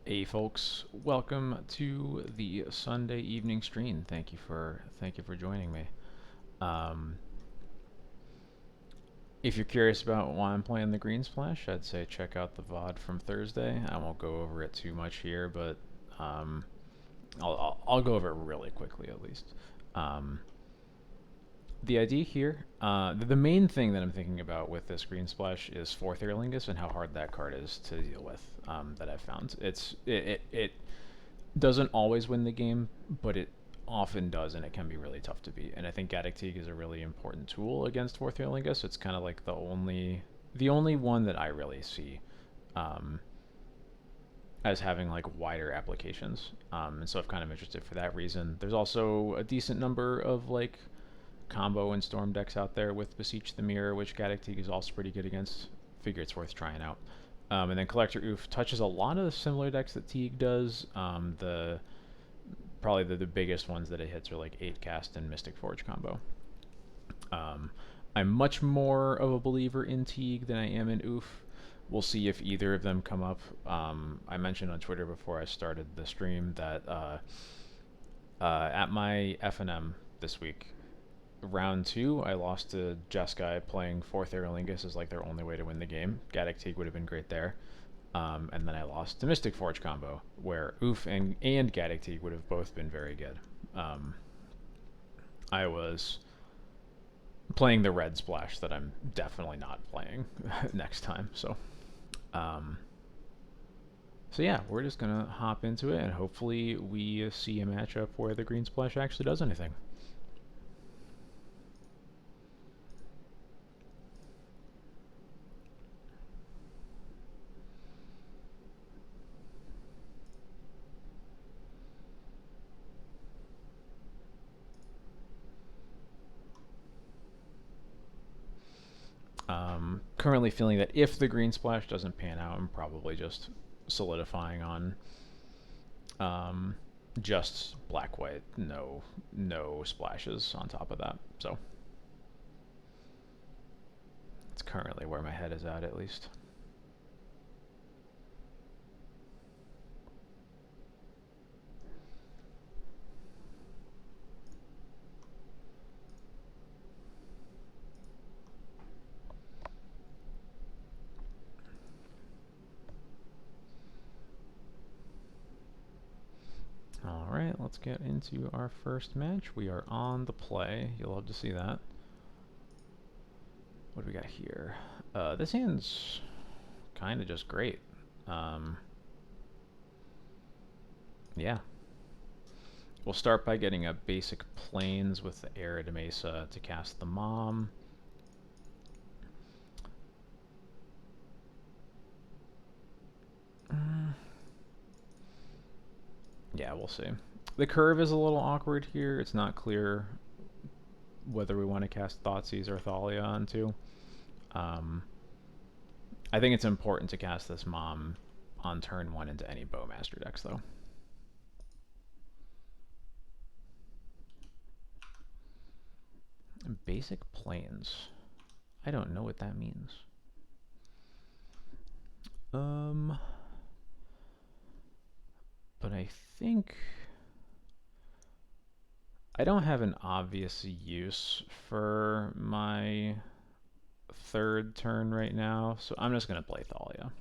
Hey folks, welcome to the Sunday evening stream. Thank you for joining me. Um, if you're curious about why I'm playing the Green Splash, I'd say check out the VOD from Thursday. I won't go over it too much here, but um, I'll go over it really quickly at least. Um, the idea here, the main thing that I'm thinking about with this Green Splash is Fourth Airlingus and how hard that card is to deal with. That I've found it doesn't always win the game, but it often does, and it can be really tough to beat. And I think Gaddock Teeg is a really important tool against Fourth Airlingus. It's kind of like the only one that I really see um, as having like wider applications. And so I'm kind of interested for that reason. There's also a decent number of like combo and storm decks out there with Beseech the Mirror, which Gaddock Teeg is also pretty good against. Figure it's worth trying out. And then Collector Oof touches a lot of the similar decks that Teeg does. The probably the biggest ones that it hits are like 8 cast and Mystic Forge combo. Um, I'm much more of a believer in Teeg than I am in Oof. We'll see if either of them come up. I mentioned on Twitter before I started the stream that at my FNM this week, round 2, I lost to Jeskai playing 4th Aerolingus as like their only way to win the game. Gaddock Teeg would have been great there. And then I lost to Mystic Forge combo, where Oof and Gaddock Teeg would have both been very good. I was playing the red splash that I'm definitely not playing next time. Um, so yeah, we're just gonna hop into it, and hopefully we see a matchup where the green splash actually does anything. Currently feeling that if the green splash doesn't pan out, I'm probably just solidifying on just black white, no splashes on top of that. So it's currently where my head is at least. All right, let's get into our first match. We are on the play. You'll love to see that. What do we got here? This hand's kind of just great. Yeah. We'll start by getting a basic planes with the Arid Mesa to cast the Mom. Yeah, we'll see. The curve is a little awkward here. It's not clear whether we want to cast Thoughtseize or Thalia onto. I think it's important to cast this Mom on turn 1 into any Bowmaster decks, though. Basic planes. I don't know what that means. But I think I don't have an obvious use for my third turn right now, so I'm just going to play Thalia.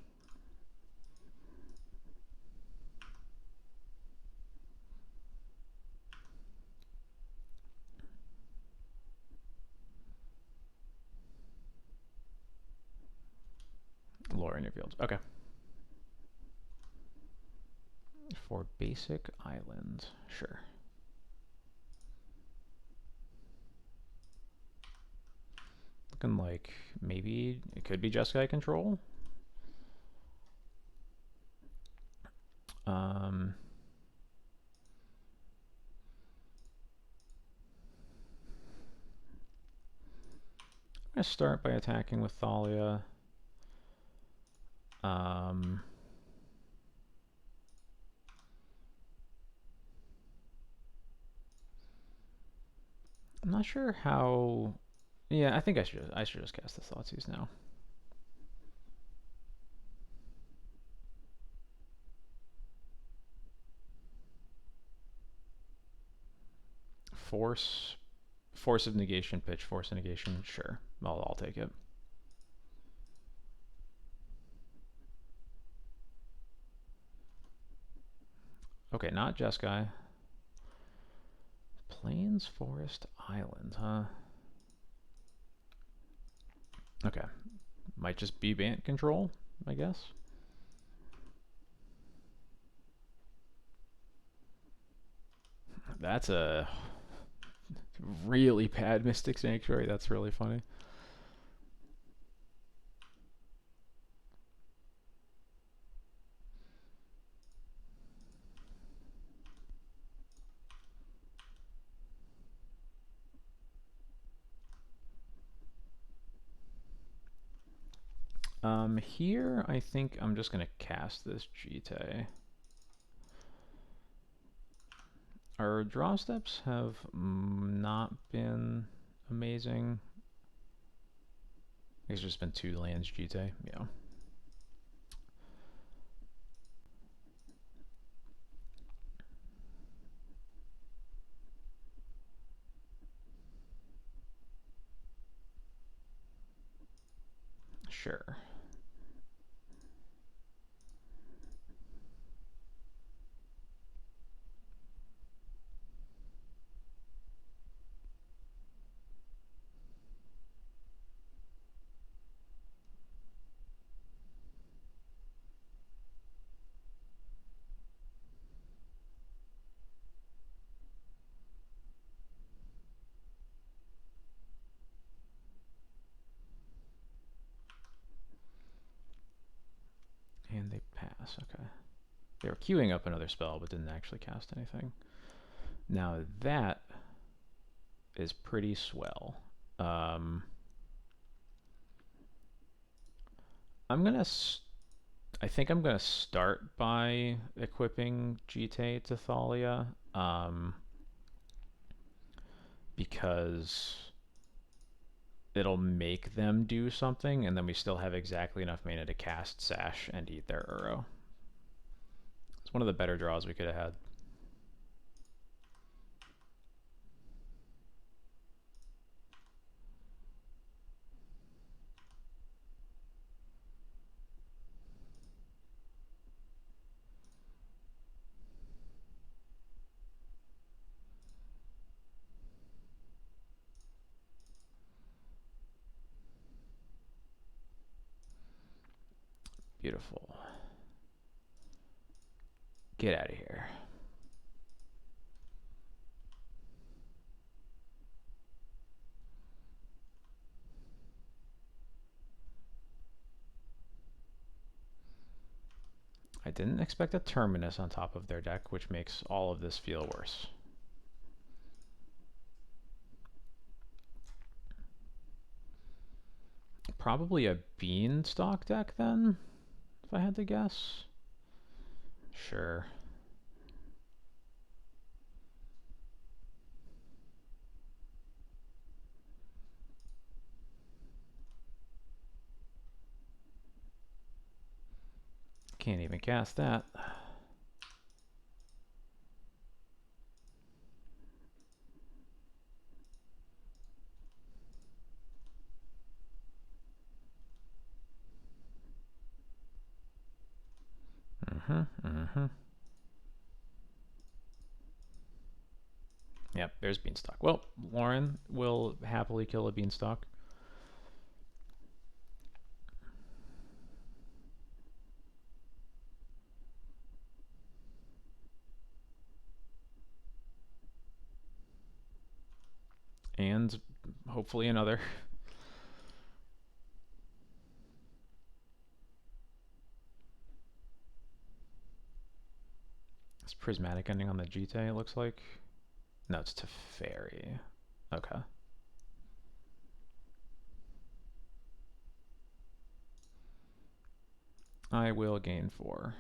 Lore in your fields. Okay. For basic island, sure. Looking like maybe it could be Jeskai control. I'm going to start by attacking with Thalia. I'm not sure how. Yeah, I think I should just cast the Thoughtseize now. force of negation, pitch, force of negation. Sure, I'll take it. Okay, not Jeskai. Plains, forest, island, huh? Okay, might just be Bant control, I guess. That's a really bad Mystic Sanctuary. That's really funny. Here I think I'm just gonna cast this Jite. Our draw steps have not been amazing. There's just been 2 lands Jite, yeah. Sure. And they pass, okay. They were queuing up another spell, but didn't actually cast anything. Now that is pretty swell. I'm gonna. I think I'm gonna start by equipping Jite to Thalia, because it'll make them do something, and then we still have exactly enough mana to cast Sash and eat their Uro. It's one of the better draws we could have had. Beautiful. Get out of here. I didn't expect a Terminus on top of their deck, which makes all of this feel worse. Probably a Beanstalk deck then, if I had to guess. Sure. Can't even cast that. Yep, there's Beanstalk. Well, Lauren will happily kill a Beanstalk. And hopefully another. It's prismatic ending on the Jite, it looks like. No, it's Teferi. Okay. I will gain 4.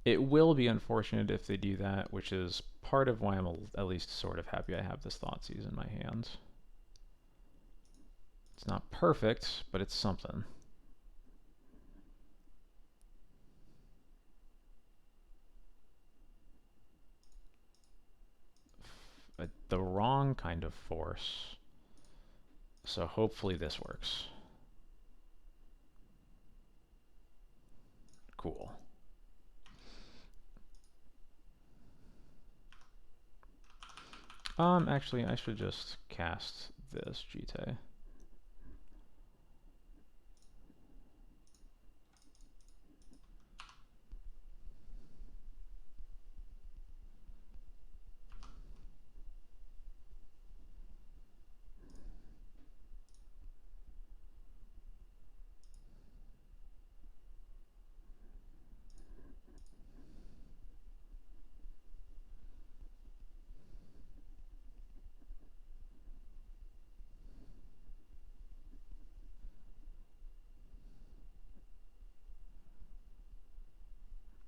It will be unfortunate if they do that, which is part of why I'm at least sort of happy I have this Thoughtseize in my hands. It's not perfect, but it's something. the wrong kind of force. So hopefully this works. Cool. Actually, I should just cast this GT.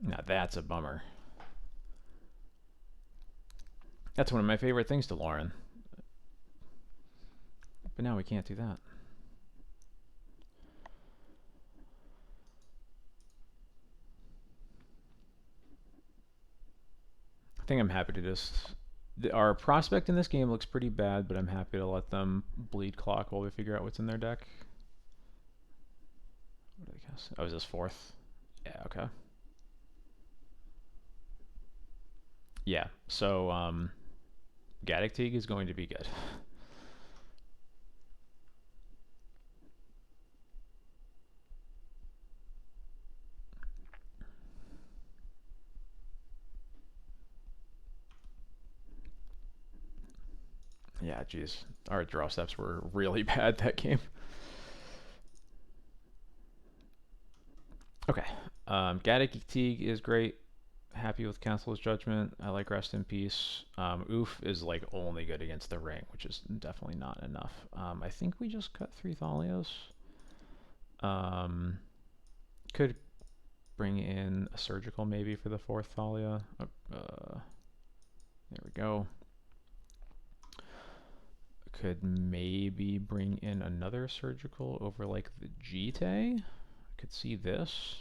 Now that's a bummer. That's one of my favorite things to Lauren. But now we can't do that. I think I'm happy to just... Our prospect in this game looks pretty bad, but I'm happy to let them bleed clock while we figure out what's in their deck. What do they cast? Oh, is this fourth? Yeah, okay. Yeah, so Gaddock Teeg is going to be good. Yeah, geez. Our draw steps were really bad that game. Okay. Gaddock Teeg is great. Happy with Council's Judgment. I like Rest in Peace. Oof is like only good against the ring, which is definitely not enough. I think we just cut 3 Thalias. Could bring in a Surgical maybe for the 4th Thalia. There we go. Could maybe bring in another Surgical over like the Jite. Could see this.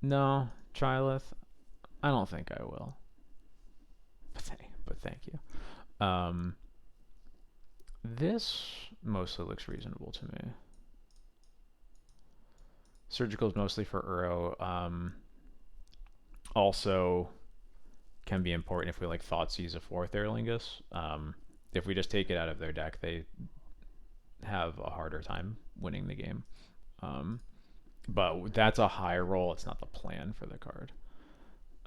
No, Trilith. I don't think I will. But thank you. This mostly looks reasonable to me. Surgical is mostly for Uro. Also can be important if we like Thoughtseize a 4th Aer Lingus. If we just take it out of their deck, they have a harder time winning the game. But that's a high roll. It's not the plan for the card.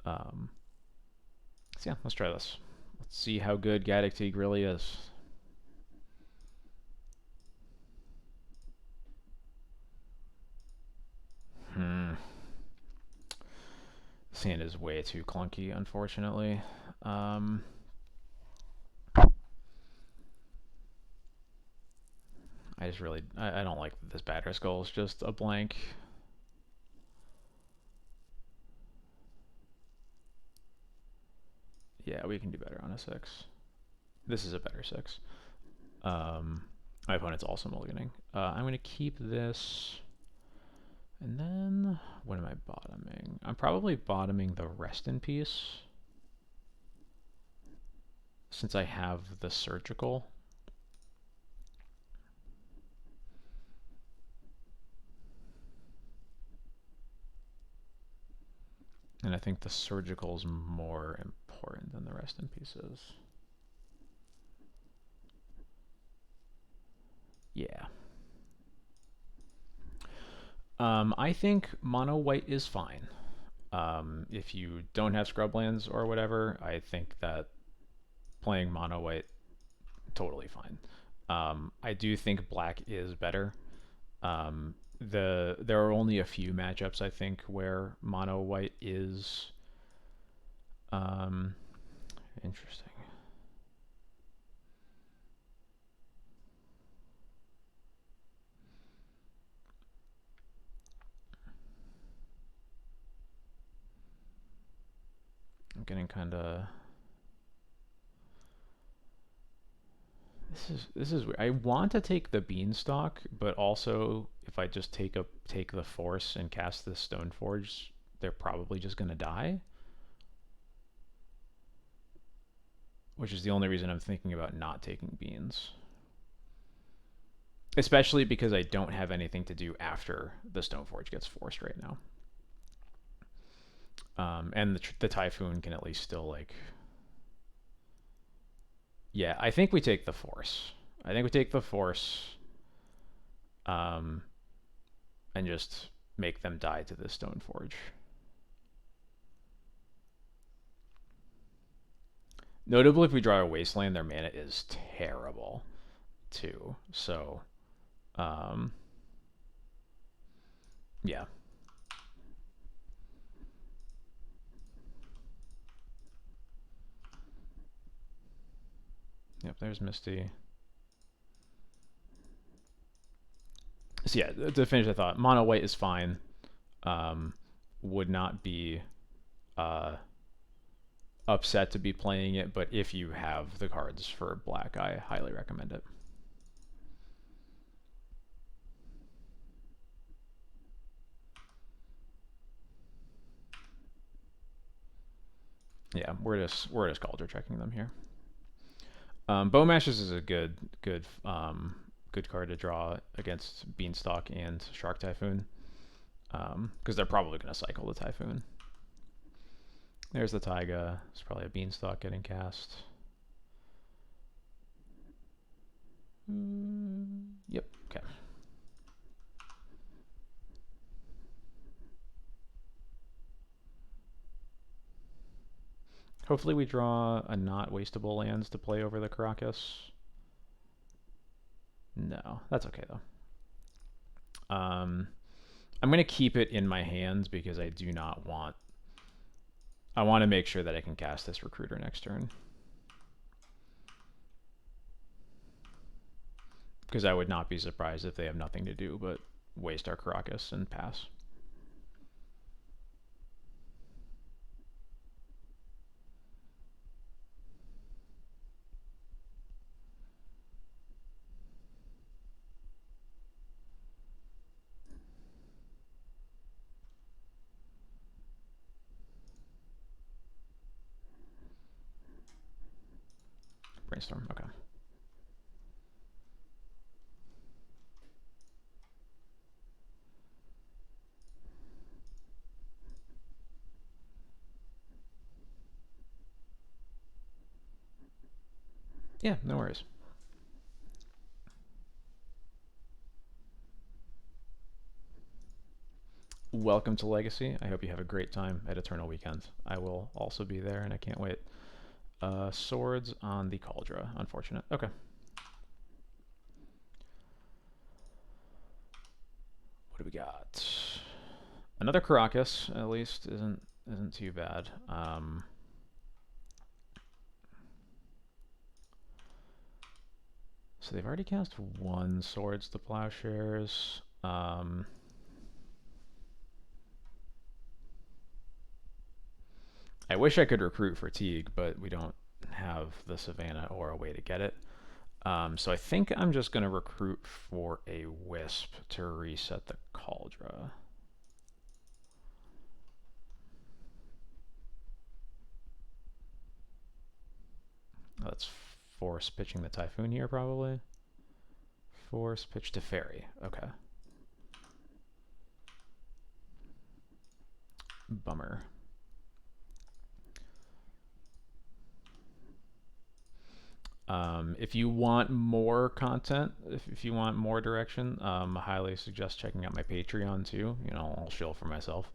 So yeah, let's try this. Let's see how good Gaddock Teeg really is. This hand is way too clunky, unfortunately. I just really, I don't like this batter skull is just a blank. Yeah, we can do better on a 6. This is a better 6. My opponent's also mulliganing. I'm going to keep this. And then, what am I bottoming? I'm probably bottoming the Rest in Peace. Since I have the Surgical. And I think the Surgical is more important than the Rest in Pieces. Yeah. I think mono white is fine. If you don't have scrublands or whatever, I think that playing mono white totally fine. I do think black is better. There are only a few matchups I think where mono white is interesting. I'm getting kind of... This is weird. I want to take the beanstalk, but also if I just take the force and cast the Stoneforge, they're probably just gonna die. which is the only reason I'm thinking about not taking beans. Especially because I don't have anything to do after the Stoneforge gets forced right now. And the Typhoon can at least still, like... Yeah, I think we take the Force. I think we take the Force and just make them die to the Stoneforge. Notably, if we draw a Wasteland, their mana is terrible, too. So, yeah. Yep, there's Misty. So yeah, to finish the thought, mono white is fine. Would not be upset to be playing it, but if you have the cards for black, I highly recommend it. Yeah, we're just culture checking them here. Bowmasters is a good card to draw against Beanstalk and Shark Typhoon, because they're probably going to cycle the Typhoon. There's the Taiga. It's probably a Beanstalk getting cast. Yep. Okay. Hopefully we draw a not wastable lands to play over the Caracas. No, that's okay though. I'm going to keep it in my hands because I do not want... I want to make sure that I can cast this Recruiter next turn. Because I would not be surprised if they have nothing to do but waste our Caracas and pass. Brainstorm, okay. Yeah, no worries. Welcome to Legacy. I hope you have a great time at Eternal Weekend. I will also be there, and I can't wait. Swords on the Cauldron. Unfortunate. Okay. What do we got? Another Caracas, at least, isn't too bad. So they've already cast one Swords to Plowshares. I wish I could recruit for Teeg, but we don't have the Savannah or a way to get it. So I think I'm just going to recruit for a Wisp to reset the Cauldron. Let's force pitching the Typhoon here, probably. Force pitch to Fairy. Okay. Bummer. If you want more content, if you want more direction, I highly suggest checking out my Patreon too. You know, I'll shill for myself.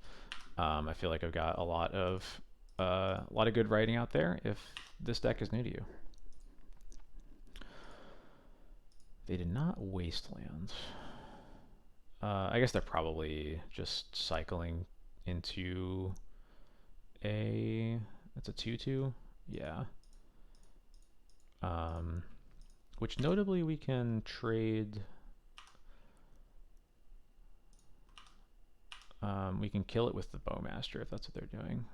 I feel like I've got a lot of good writing out there if this deck is new to you. They did not wasteland. I guess they're probably just cycling into a... It's a 2/2? Yeah. Which notably we can trade... we can kill it with the Bowmaster if that's what they're doing.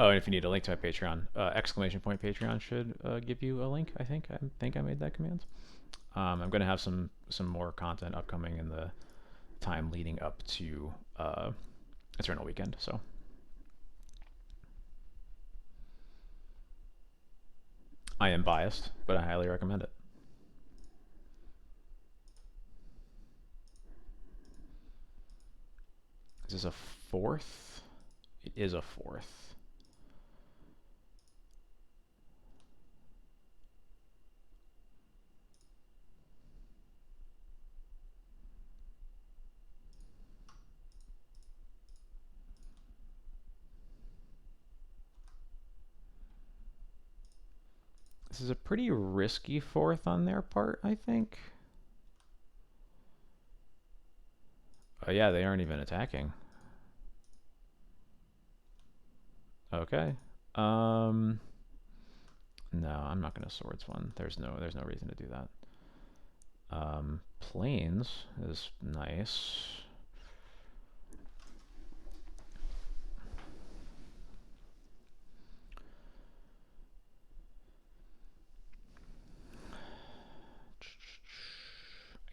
Oh, and if you need a link to my Patreon, exclamation point Patreon should give you a link. I think I made that command. I'm gonna have some more content upcoming in the time leading up to Eternal Weekend. So I am biased, but I highly recommend it. Is this a fourth? It is a fourth. This is a pretty risky fourth on their part, I think. Oh yeah, they aren't even attacking. Okay. No, I'm not gonna swords one. There's no reason to do that. Planes is nice.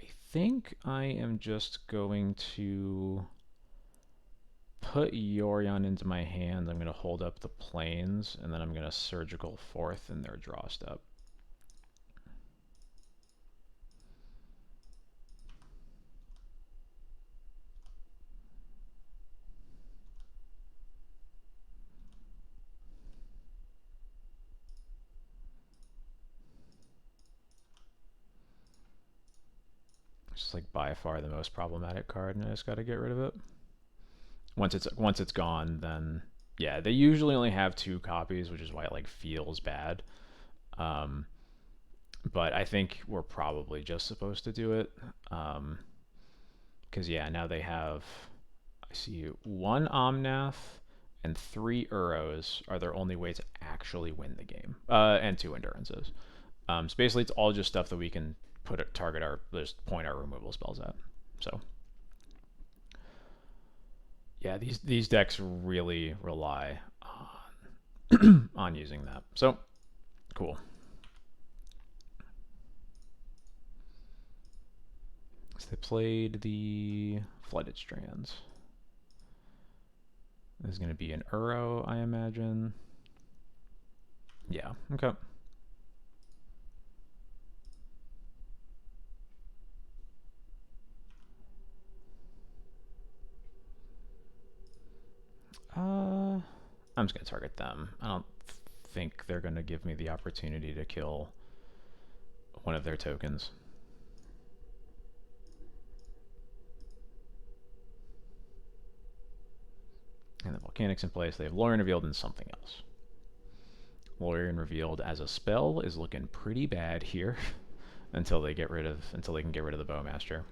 I think I am just going to put Yorion into my hand. I'm going to hold up the planes, and then I'm going to surgical fourth in their draw step. It's just like by far the most problematic card, and I just got to get rid of it. Once it's gone, then yeah, they usually only have 2 copies, which is why it like feels bad. But I think we're probably just supposed to do it. Because yeah, now they have, I see 1 Omnath and 3 Uros are their only way to actually win the game, and 2 Endurances. So basically, it's all just stuff that we can just point our removal spells at. So yeah, these decks really rely on on using that. So cool. So they played the Flooded Strands. This is going to be an Uro, I imagine. Yeah, okay. I'm just going to target them. I don't think they're going to give me the opportunity to kill one of their tokens. And the Volcanic's in place. They have Lorien revealed and something else. Lorien revealed as a spell is looking pretty bad here until they can get rid of the Bowmaster.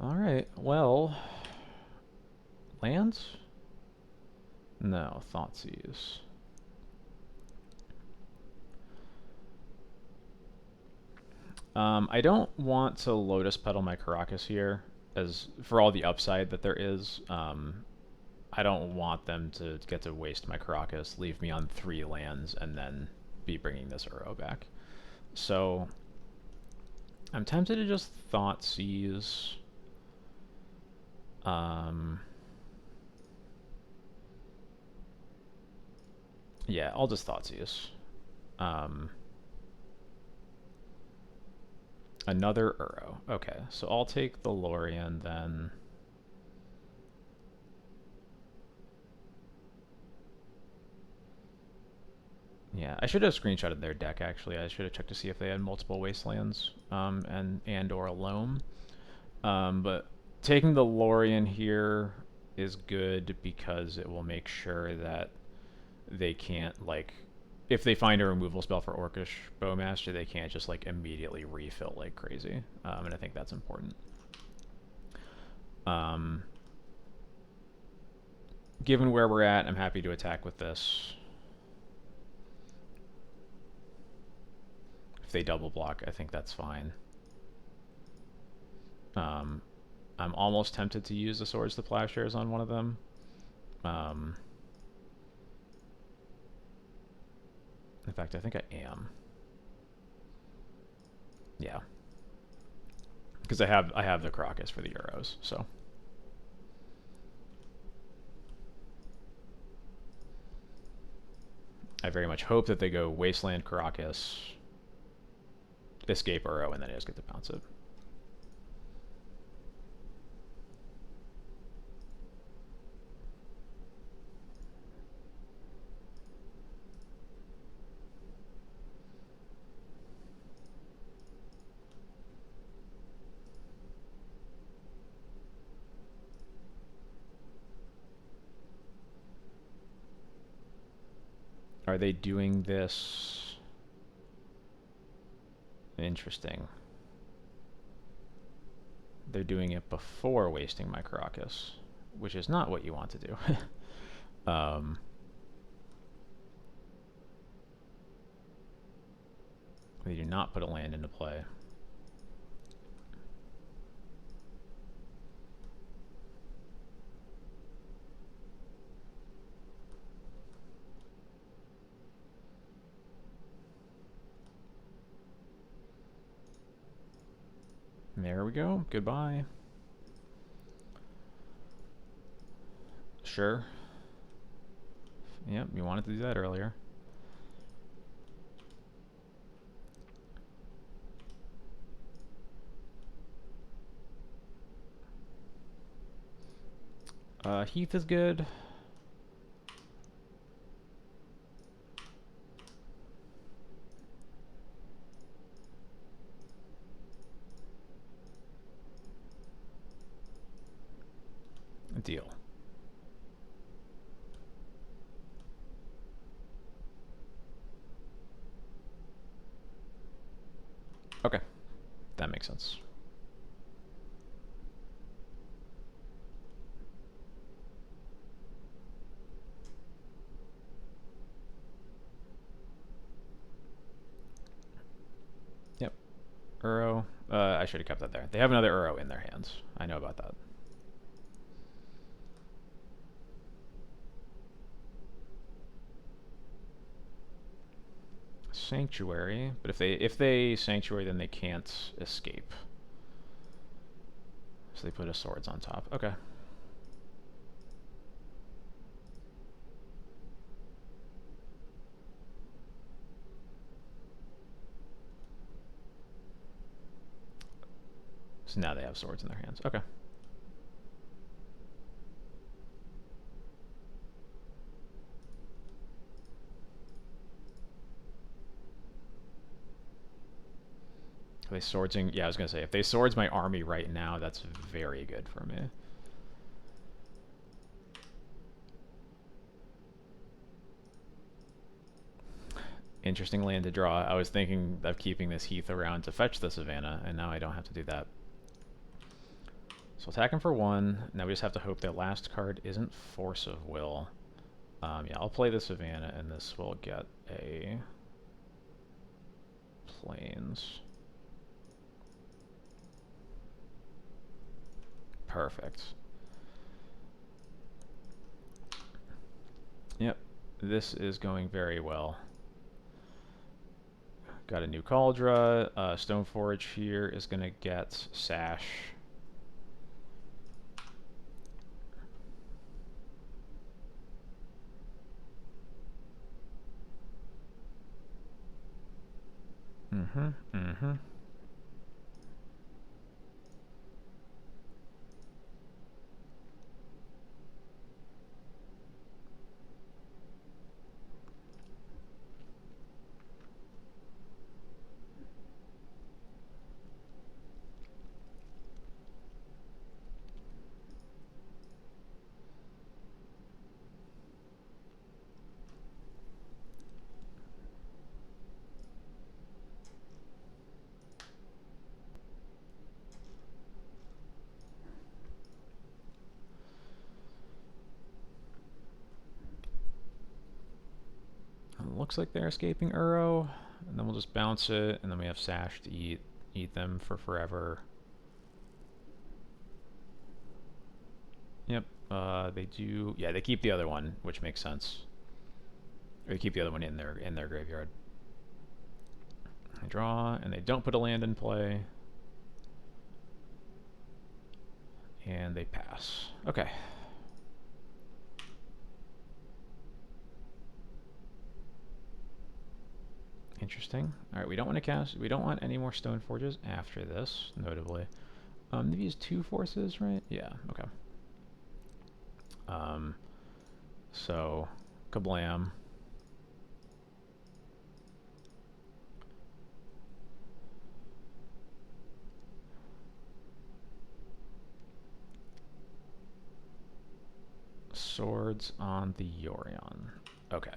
All right. Well, lands? No, Thoughtseize. I don't want to Lotus Petal my Karakas here, as for all the upside that there is. I don't want them to get to waste my Karakas, leave me on 3 lands, and then be bringing this Uro back. So I'm tempted to just Thoughtseize. Yeah, I'll just Thoughtseize. Another Uro. Okay, so I'll take the Lorien then. Yeah, I should have screenshotted their deck actually. I should have checked to see if they had multiple wastelands and or a loam. But taking the Lorien here is good because it will make sure that they can't like if they find a removal spell for Orcish Bowmaster, they can't just like immediately refill like crazy. And I think that's important. Given where we're at, I'm happy to attack with this. if they double block, I think that's fine. I'm almost tempted to use the Swords to Plowshares on one of them. In fact, I think I am. Yeah. Because I have the Crocus for the Euros, so. I very much hope that they go Wasteland, Caracas, Escape Uro, and then I just get to bounce it. Are they doing this? Interesting. They're doing it before wasting my Caracas, which is not what you want to do. They do not put a land into play. There we go. Goodbye. Sure. Yep, you wanted to do that earlier. Heath is good. Deal. Okay, that makes sense. Yep. Uro. I should have kept that there. They have another Uro in their hands. I know about that. Sanctuary, but if they Sanctuary, then they can't escape. So they put a Swords on top. Okay. So now they have Swords in their hands. Okay. Are they swordsing? Yeah, I was gonna say, if they swords my army right now, that's very good for me. Interesting land to draw. I was thinking of keeping this Heath around to fetch the Savannah, and now I don't have to do that. So attack him for 1. Now we just have to hope their last card isn't Force of Will. Yeah, I'll play the Savannah, and this will get a Plains. Perfect. Yep, this is going very well. Got a new Cauldra. Stoneforge here is going to get Sash. Mm-hmm. Looks like they're escaping Uro. And then we'll just bounce it, and then we have Sash to eat them for forever. Yep. They do. Yeah, they keep the other one, which makes sense. Or they keep the other one in their graveyard. They draw, and they don't put a land in play. And they pass. Okay. Interesting. All right, we don't want to cast. We don't want any more Stone Forges after this, notably. They've used 2 forces, right? Yeah. Okay. So, kablam. Swords on the Yorion. Okay.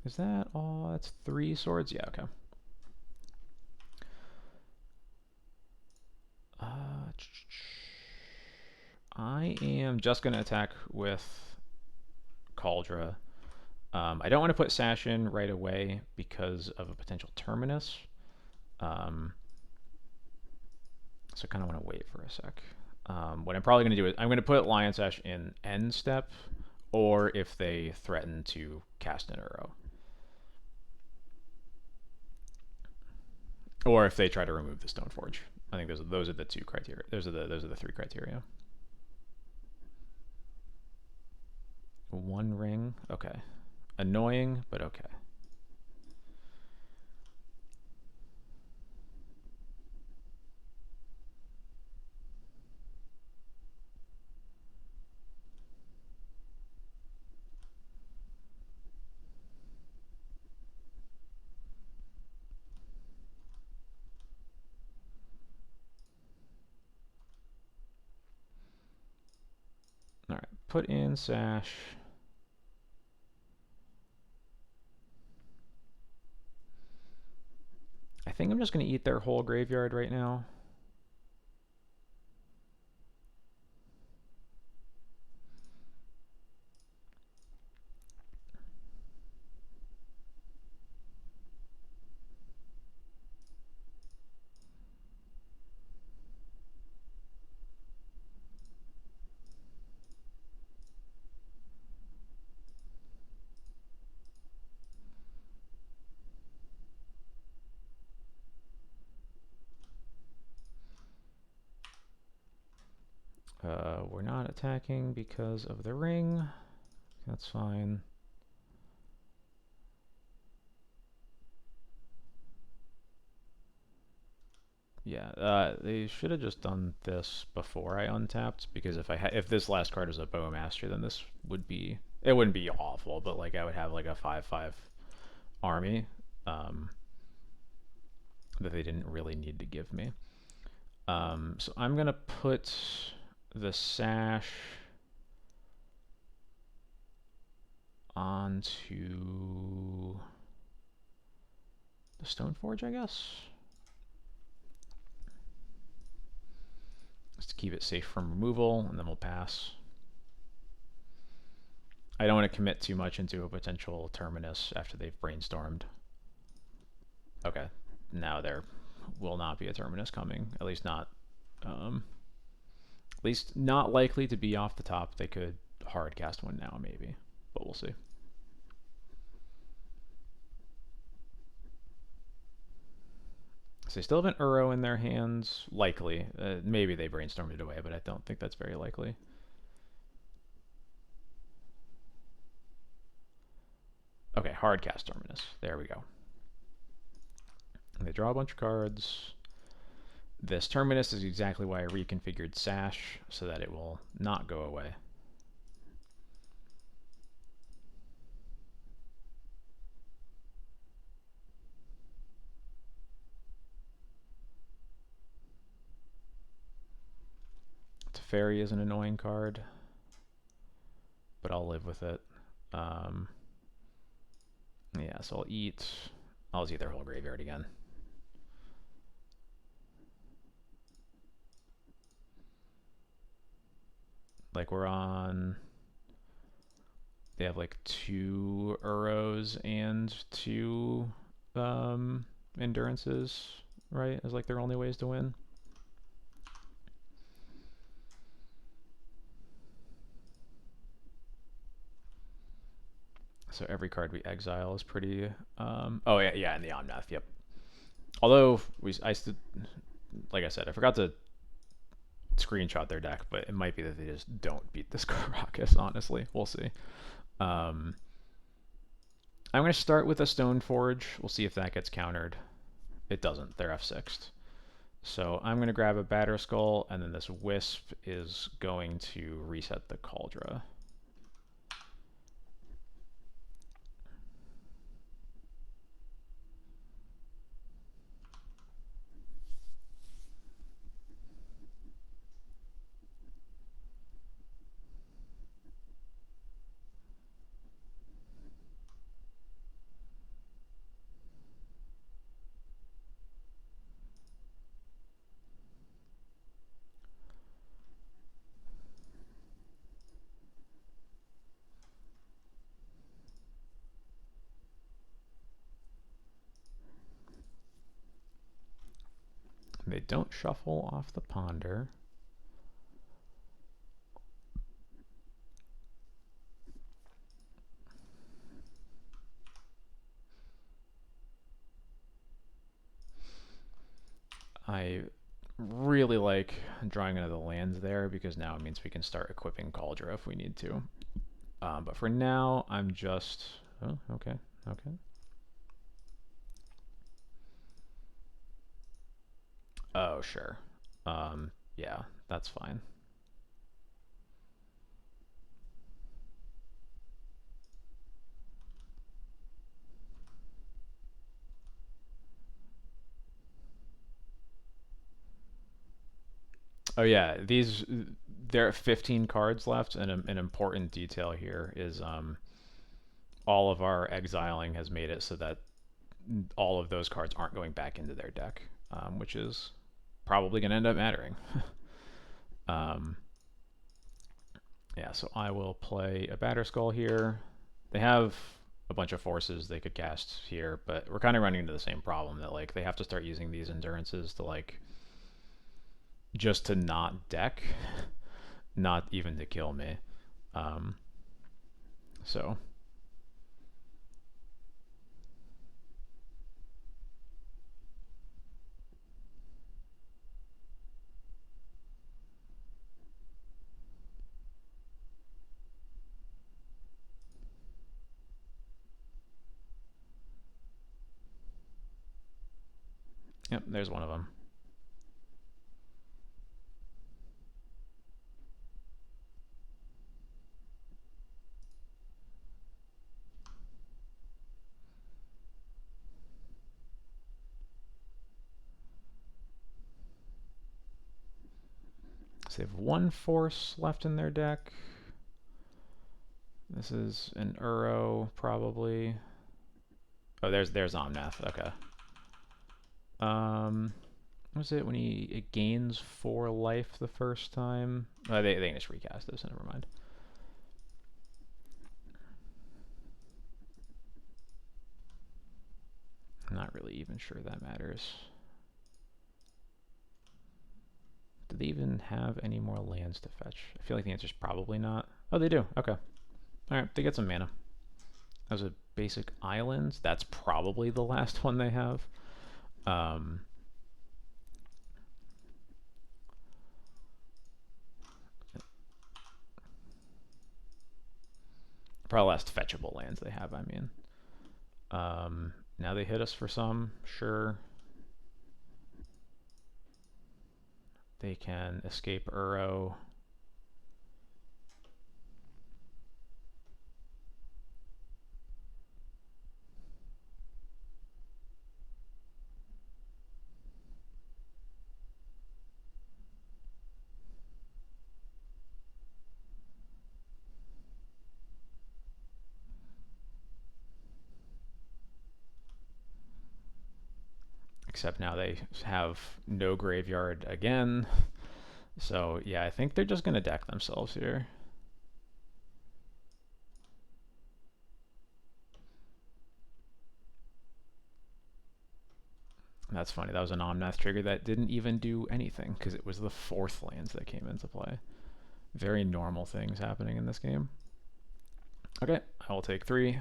Is that all? That's 3 swords? Yeah, okay. I am just going to attack with Cauldra. I don't want to put Sash in right away because of a potential Terminus. So I kind of want to wait for a sec. What I'm probably going to do is I'm going to put Lion Sash in end step, or if they threaten to cast an Uro. Or if they try to remove the Stoneforge. I think those are the 2 criteria. Those are the 3 criteria. 1 ring. Okay. Annoying, but okay. All right. Put in Sash. I think I'm just going to eat their whole graveyard right now. We're not attacking because of the ring. That's fine. Yeah, they should have just done this before I untapped, because if this last card was a Bowmaster, then this would be, it wouldn't be awful, but like I would have like a 5/5 army that they didn't really need to give me. So I'm gonna put the Sash onto the Stoneforge, I guess. Just to keep it safe from removal, and then we'll pass. I don't want to commit too much into a potential Terminus after they've brainstormed. Okay, now there will not be a Terminus coming. At least not likely to be off the top. They could hard cast one now, maybe, but we'll see. So they still have an Uro in their hands, likely. Maybe they brainstormed it away, but I don't think that's very likely. Okay, hard cast Terminus. There we go. And they draw a bunch of cards. This Terminus is exactly why I reconfigured Sash, so that it will not go away. Teferi is an annoying card, but I'll live with it. Yeah, so I'll just eat their whole graveyard again. Like we're on They have like 2 Uros and 2 endurances, right? As like their only ways to win. So every card we exile is pretty. Oh yeah, yeah, and the Omnath. Yep. Although like I said, I forgot to screenshot their deck, but it might be that they just don't beat this Caracas. Honestly, we'll see. Um, I'm gonna start with a Stoneforge. We'll see if that gets countered. It doesn't. They're F6'd. So I'm gonna grab a Batterskull, and then this Wisp is going to reset the Cauldron. They don't shuffle off the Ponder. I really like drawing into the lands there because now it means we can start equipping Cauldron if we need to. But for now, I'm just... Oh, okay, okay. Oh, sure. Yeah, that's fine. Oh yeah, there are 15 cards left, and an important detail here is all of our exiling has made it so that all of those cards aren't going back into their deck, which is probably going to end up mattering. um, yeah, so I will play a Batterskull here. They have a bunch of forces they could cast here, but we're kind of running into the same problem that like they have to start using these endurances to like just to not deck, not even to kill me. Um, so yep, there's one of them. So they have 1 force left in their deck. This is an Uro, probably. Oh, there's Omnath. Okay. What was it when it gains 4 life the first time? Oh, they can just recast this. Never mind. I'm not really even sure that matters. Do they even have any more lands to fetch? I feel like the answer is probably not. Oh, they do. Okay. Alright, they get some mana. That was a basic islands. That's probably the last one they have. Probably last fetchable lands they have, I mean. Now they hit us for some, sure. They can escape Uro. Except now they have no graveyard again. So yeah, I think they're just gonna deck themselves here. That's funny. That was an Omnath trigger that didn't even do anything because it was the 4th lands that came into play. Very normal things happening in this game. Okay, I will take 3.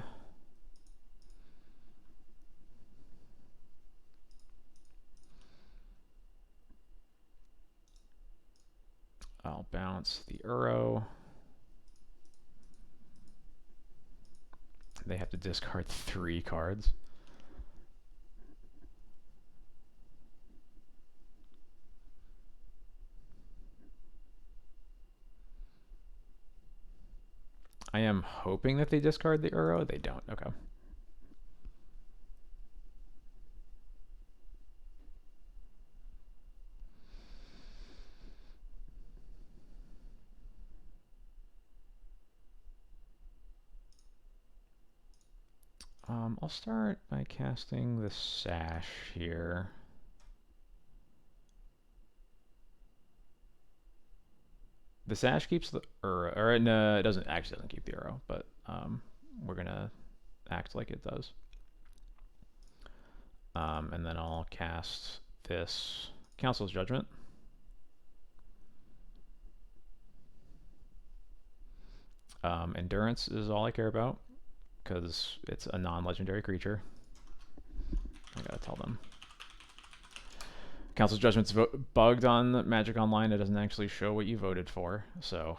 I'll bounce the Uro. They have to discard 3 cards. I am hoping that they discard the Uro. They don't. Okay. I'll start by casting the Sash here. The Sash keeps the Uro, or no, it doesn't keep the Uro, but we're gonna act like it does. And then I'll cast this Council's Judgment. Endurance is all I care about because it's a non-legendary creature. I gotta tell them. Council's Judgment's bugged on Magic Online. It doesn't actually show what you voted for, so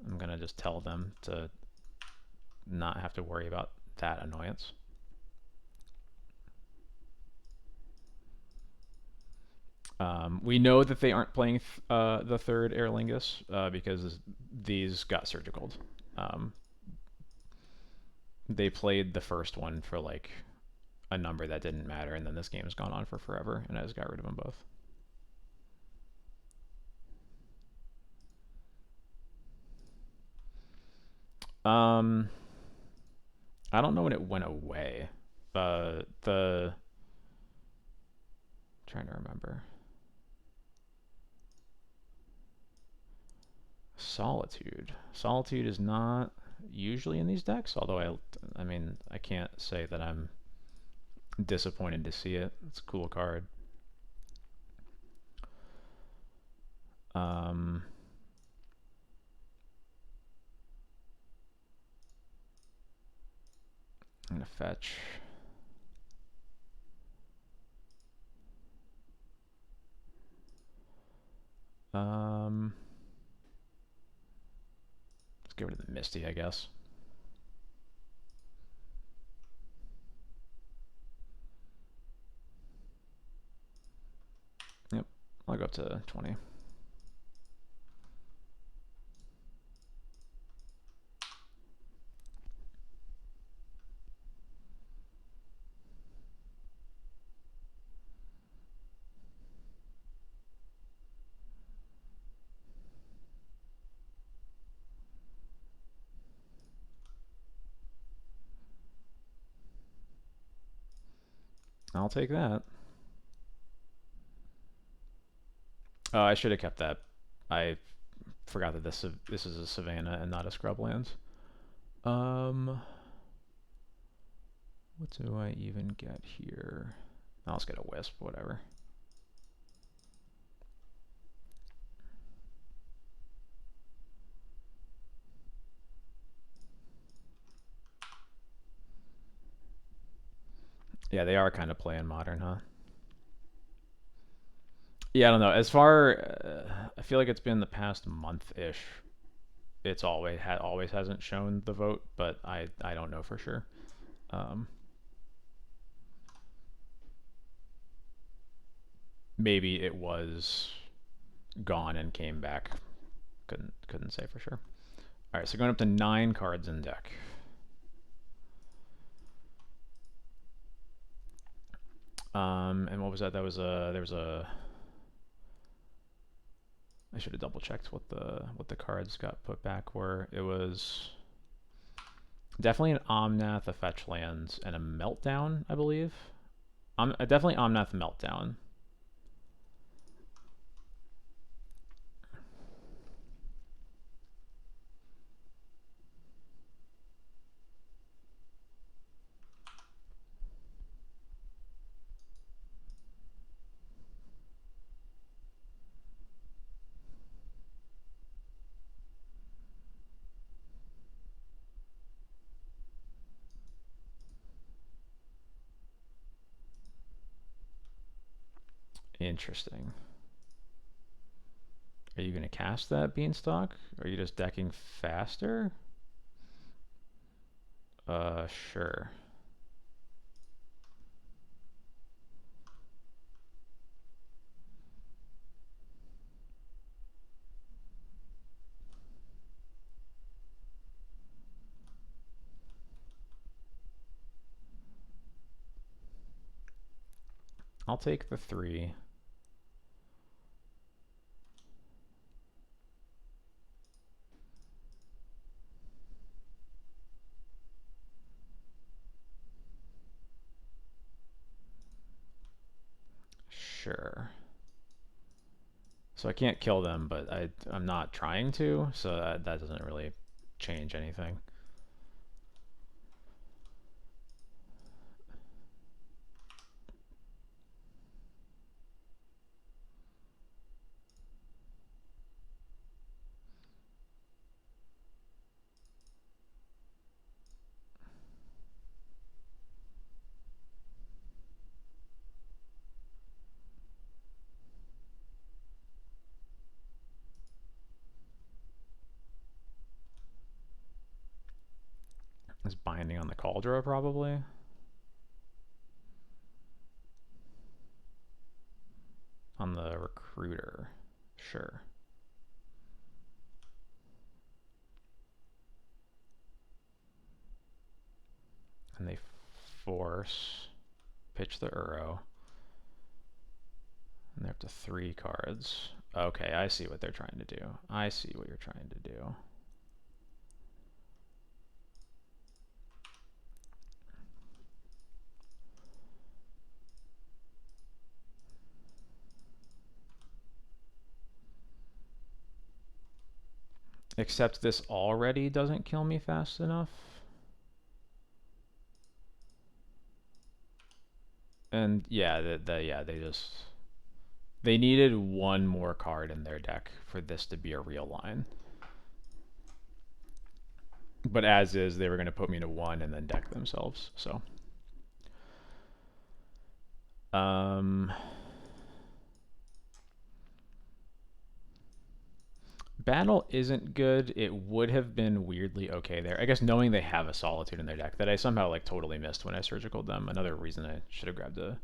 I'm gonna just tell them to not have to worry about that annoyance. We know that they aren't playing the 3rd Aer Lingus because these got surgicaled. They played the first one for like a number that didn't matter, and then this game has gone on for forever, and I just got rid of them both. I don't know when it went away. Trying to remember. Solitude. Solitude is not usually in these decks, although I mean, I can't say that I'm disappointed to see it. It's a cool card. I'm gonna fetch. Let's get rid of the Misty, I guess. Yep, I'll go up to 20. I'll take that. Oh, I should have kept that. I forgot that this is a Savannah and not a Scrublands. What do I even get here? I'll just get a Wisp, whatever. Yeah, they are kind of playing Modern, huh? Yeah, I don't know. As far, I feel like it's been the past month-ish. It's always hasn't shown the vote, but I don't know for sure. Maybe it was gone and came back. Couldn't say for sure. All right, so going up to 9 cards in deck. And what was that? That was there was a. I should have double checked what the cards got put back were. It was definitely an Omnath, a Fetch Lands, and a Meltdown, I believe. Definitely Omnath Meltdown. Interesting. Are you going to cast that Beanstalk? Or are you just decking faster? Sure. I'll take the 3. Sure. So I can't kill them, but I'm not trying to, so that doesn't really change anything. Is binding on the Cauldron probably? On the Recruiter. Sure. And they force pitch the Uro. And they're up to 3 cards. Okay, I see what they're trying to do. I see what you're trying to do. Except this already doesn't kill me fast enough. And yeah, they needed one more card in their deck for this to be a real line. But as is, they were going to put me to 1 and then deck themselves. So, Battle isn't good. It would have been weirdly okay there. I guess knowing they have a Solitude in their deck that I somehow like totally missed when I surgicaled them. Another reason I should have grabbed a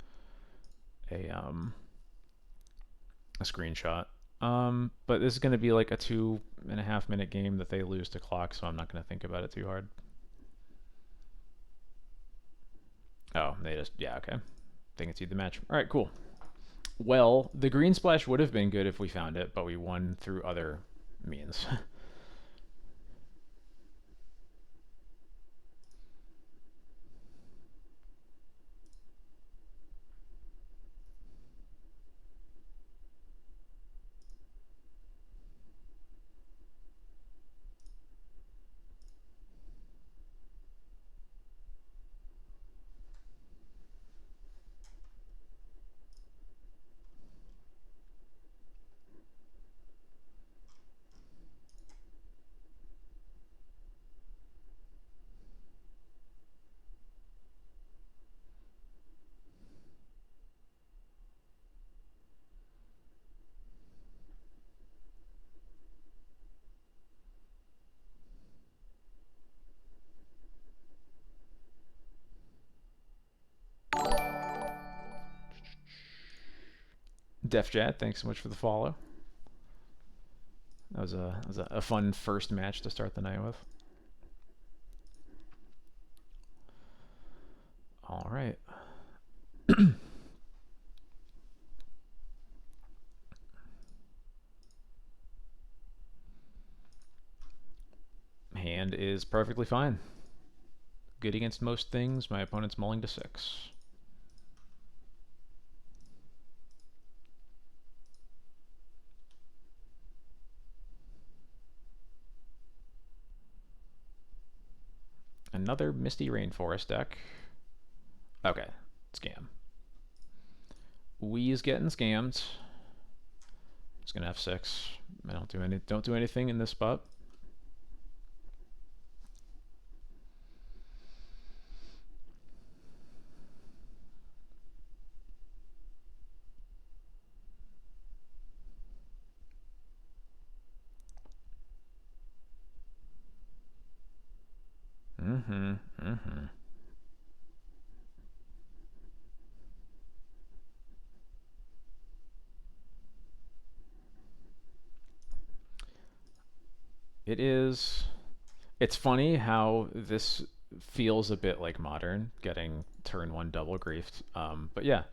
screenshot. But this is going to be like a 2.5 minute game that they lose to clock, so I'm not going to think about it too hard. Oh, they just, yeah, okay. They concede the match. All right, cool. Well, the green splash would have been good if we found it, but we won through other means. Def Jet, thanks so much for the follow. That was a fun first match to start the night with. All right. Hand is perfectly fine. Good against most things. My opponent's mulling to 6. Another Misty Rainforest deck. Okay, scam. Wee's getting scammed. It's gonna F6. I don't do anything in this spot. Mm-hmm. Mm-hmm. It is. It's funny how this feels a bit like modern, getting turn one double griefed. But yeah,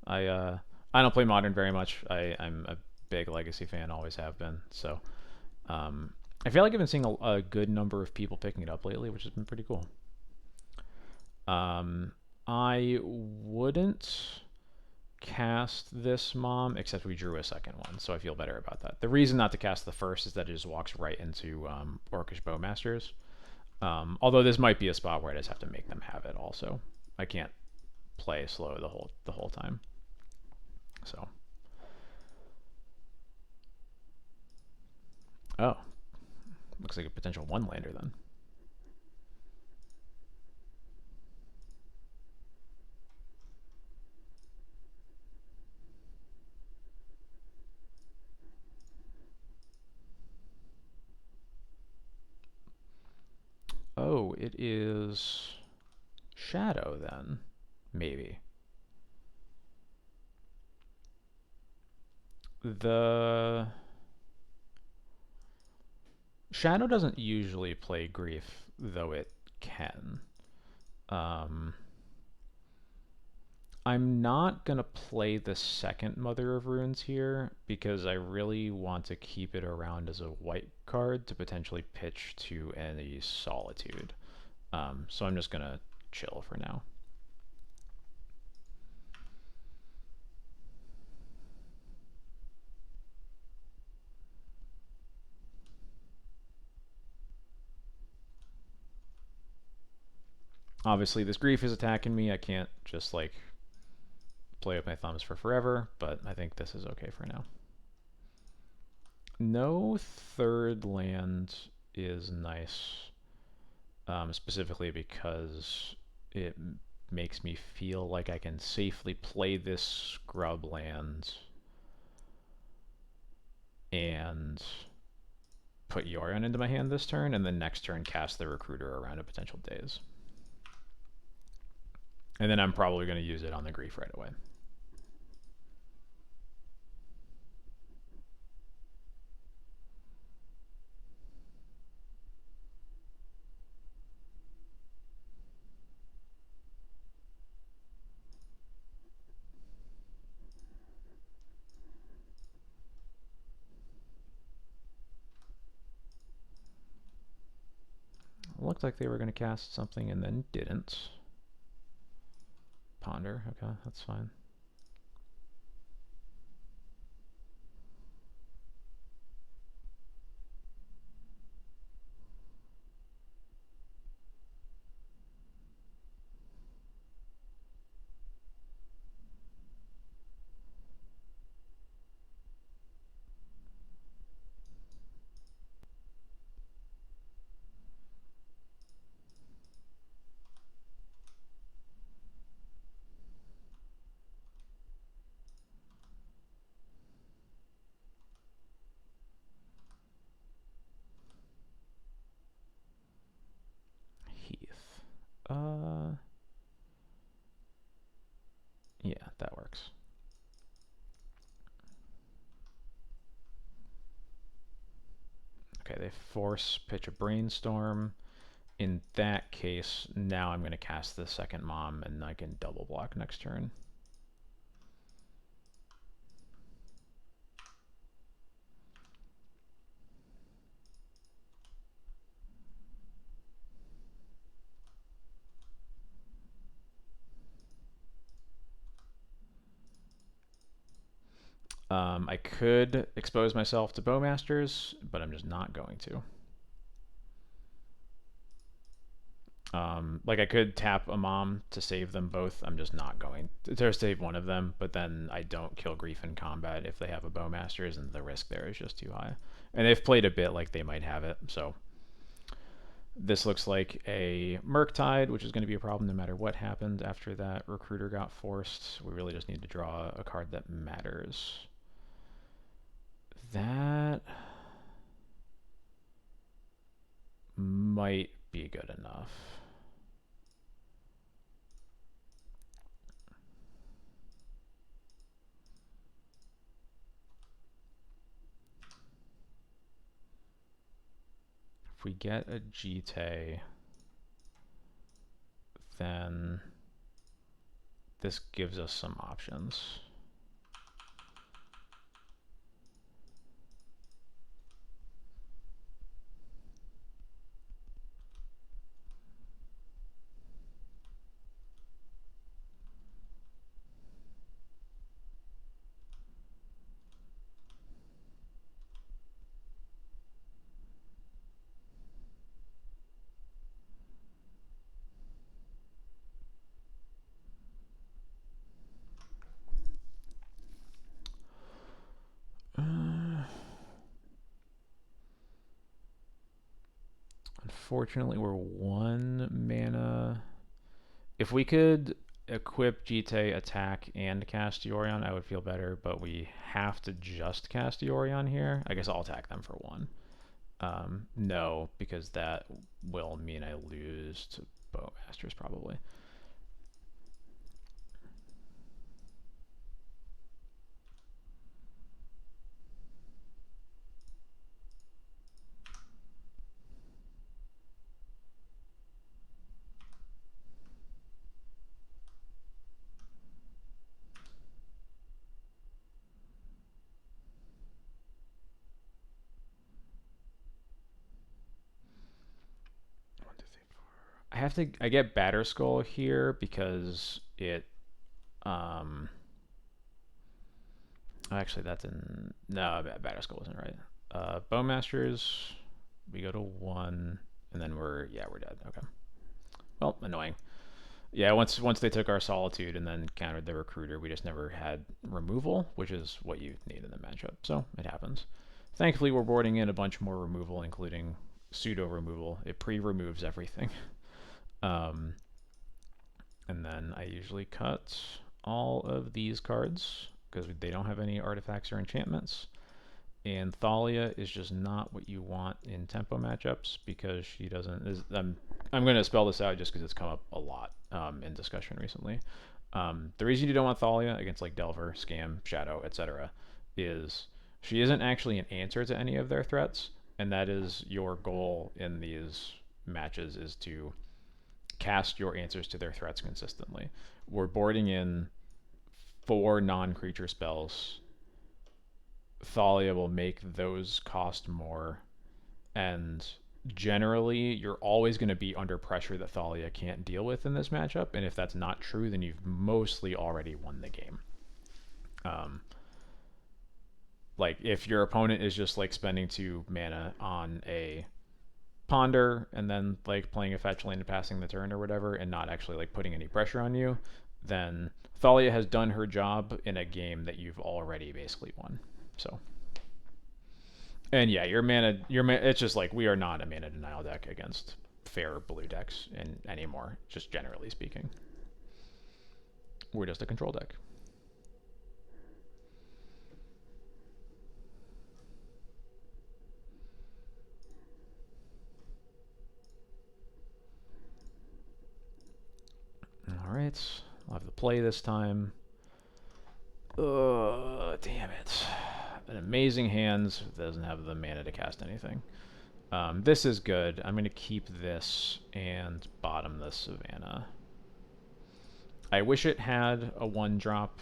I don't play modern very much. I'm a big legacy fan, always have been. So um, I feel like I've been seeing a good number of people picking it up lately, which has been pretty cool. Um, I wouldn't cast this mom, except we drew a second one, so I feel better about that. The reason not to cast the first is that it just walks right into Orcish Bowmasters. Although this might be a spot where I just have to make them have it. Also, I can't play slow the whole time. So, oh, looks like a potential one lander then. Oh, it is Shadow then, maybe. The Shadow doesn't usually play Grief, though it can. Um, I'm not going to play the second Mother of Runes here because I really want to keep it around as a white card to potentially pitch to any Solitude. So I'm just going to chill for now. Obviously, this Grief is attacking me. I can't just like play with my thumbs for forever, but I think this is okay for now. No third land is nice, specifically because it makes me feel like I can safely play this scrub land and put Yorion into my hand this turn, and then next turn cast the Recruiter around a potential Daze. And then I'm probably going to use it on the Grief right away. Looked like they were going to cast something and then didn't. Ponder, okay, that's fine. Heath. Yeah, that works. Okay, they force pitch a Brainstorm. In that case, now I'm going to cast the second Mom, and I can double block next turn. I could expose myself to Bowmasters, but I'm just not going to. Like I could tap a Mom to save them both. I'm just not going to save one of them, but then I don't kill Grief in combat if they have a Bowmasters, and the risk there is just too high. And they've played a bit like they might have it, so this looks like a Murktide, which is going to be a problem no matter what happened after that Recruiter got forced. We really just need to draw a card that matters. That might be good enough. if we get a GT, then this gives us some options. Unfortunately, we're 1 mana. If we could equip GT attack and cast Yorion, I would feel better, but we have to just cast Yorion here. I guess I'll attack them for 1. No, because that will mean I lose to Bowmasters probably. I get Batterskull here because it actually that's in no, Batterskull isn't right. Bowmasters, we go to 1 and then we're dead. Okay. Well, annoying. Yeah, once they took our Solitude and then countered the Recruiter, we just never had removal, which is what you need in the matchup. So it happens. Thankfully, we're boarding in a bunch more removal, including pseudo removal. It pre-removes everything. And then I usually cut all of these cards because they don't have any artifacts or enchantments. And Thalia is just not what you want in tempo matchups because she doesn't. I'm going to spell this out just because it's come up a lot in discussion recently. The reason you don't want Thalia against like Delver, Scam, Shadow, etc. is she isn't actually an answer to any of their threats, and that is your goal in these matches is to cast your answers to their threats consistently. We're boarding in 4 non-creature spells. Thalia will make those cost more, and generally you're always going to be under pressure that Thalia can't deal with in this matchup, and if that's not true, then you've mostly already won the game. Like if your opponent is just like spending 2 mana on a Ponder and then like playing a fetch land and passing the turn or whatever and not actually like putting any pressure on you, then Thalia has done her job in a game that you've already basically won. So, and yeah, your mana, it's just like we are not a mana denial deck against fair blue decks anymore, just generally speaking. We're just a control deck. Alright, I'll have the play this time. Damn it. An amazing hands, doesn't have the mana to cast anything. This is good. I'm going to keep this and bottom the Savannah. I wish it had a 1-drop.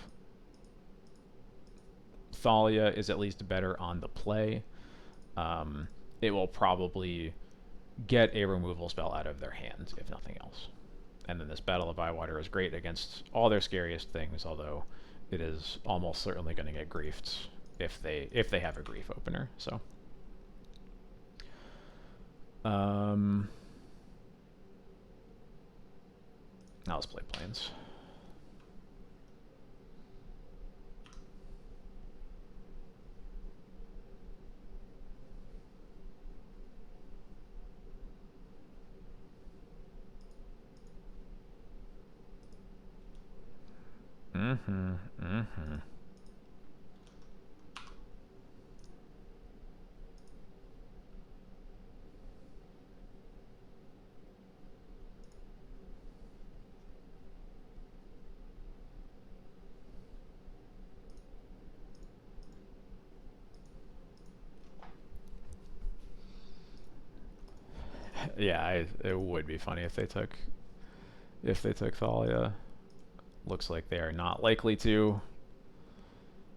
Thalia is at least better on the play. It will probably get a removal spell out of their hands, if nothing else. And then this Battle of Bywater is great against all their scariest things, although it is almost certainly going to get griefed if they have a grief opener. So now let's play Plains. Yeah, it would be funny if they took Thalia. Looks like they are not likely to.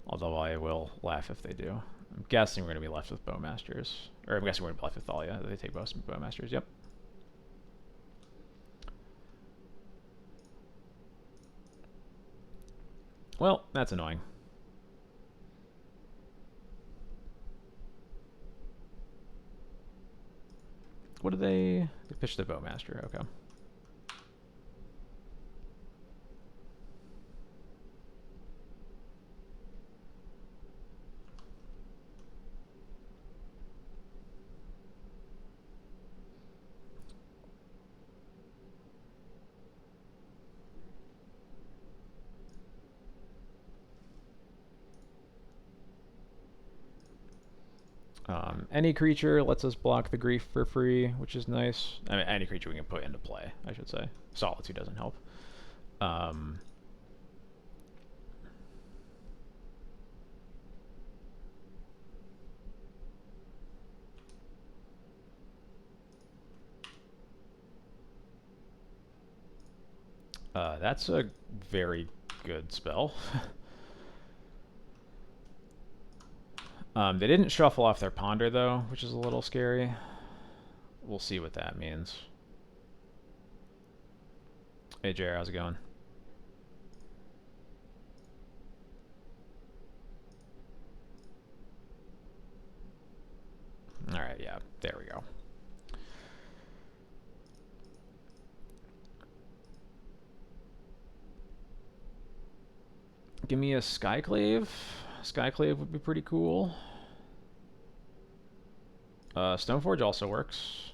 Although I will laugh if they do. I'm guessing we're going to be left with Bowmasters. Or I'm guessing we're going to be left with Thalia. They take both Bowmasters, yep. Well, that's annoying. What do they... They pitched the Bowmaster, okay. Any creature lets us block the grief for free, which is nice. I mean, any creature we can put into play, I should say. Solitude doesn't help. That's a very good spell. They didn't shuffle off their Ponder, though, which is a little scary. We'll see what that means. Hey, Jer, how's it going? Alright, yeah, there we go. Give me a Skyclave. Skyclave would be pretty cool. Stoneforge also works.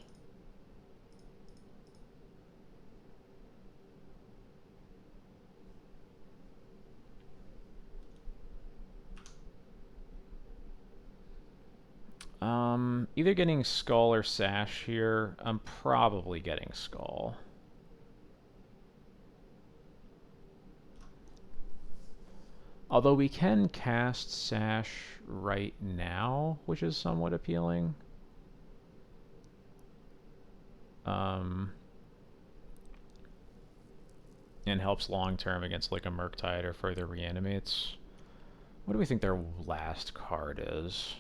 Either getting Skull or Sash here. I'm probably getting Skull. Although we can cast Sash right now, which is somewhat appealing. And helps long term against like a Murktide or further reanimates. What do we think their last card is?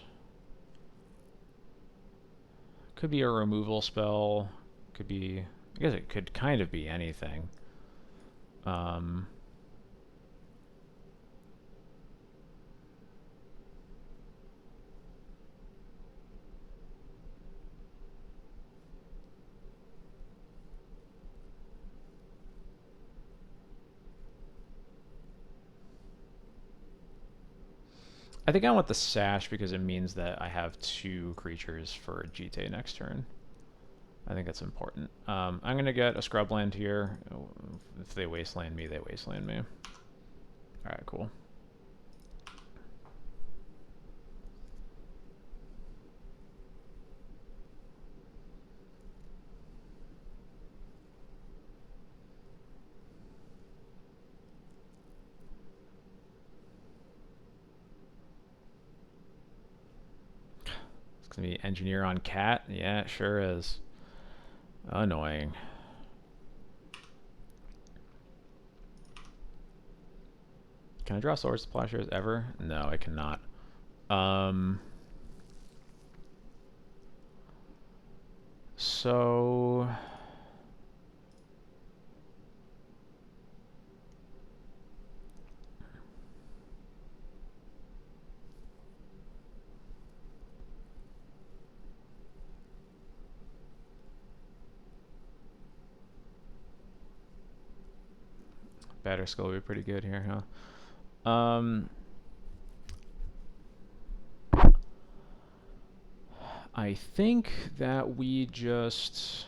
Could be a removal spell. Could be... I guess it could kind of be anything. I think I want the Sash because it means that I have 2 creatures for GT next turn. I think that's important. I'm going to get a Scrubland here. If they Wasteland me, they Wasteland me. Alright, cool. It's going to be Engineer on Cat. Yeah, it sure is. Annoying. Can I draw Swords to Plowshares ever? No, I cannot. So... Batterskull would be pretty good here, huh? I think that we just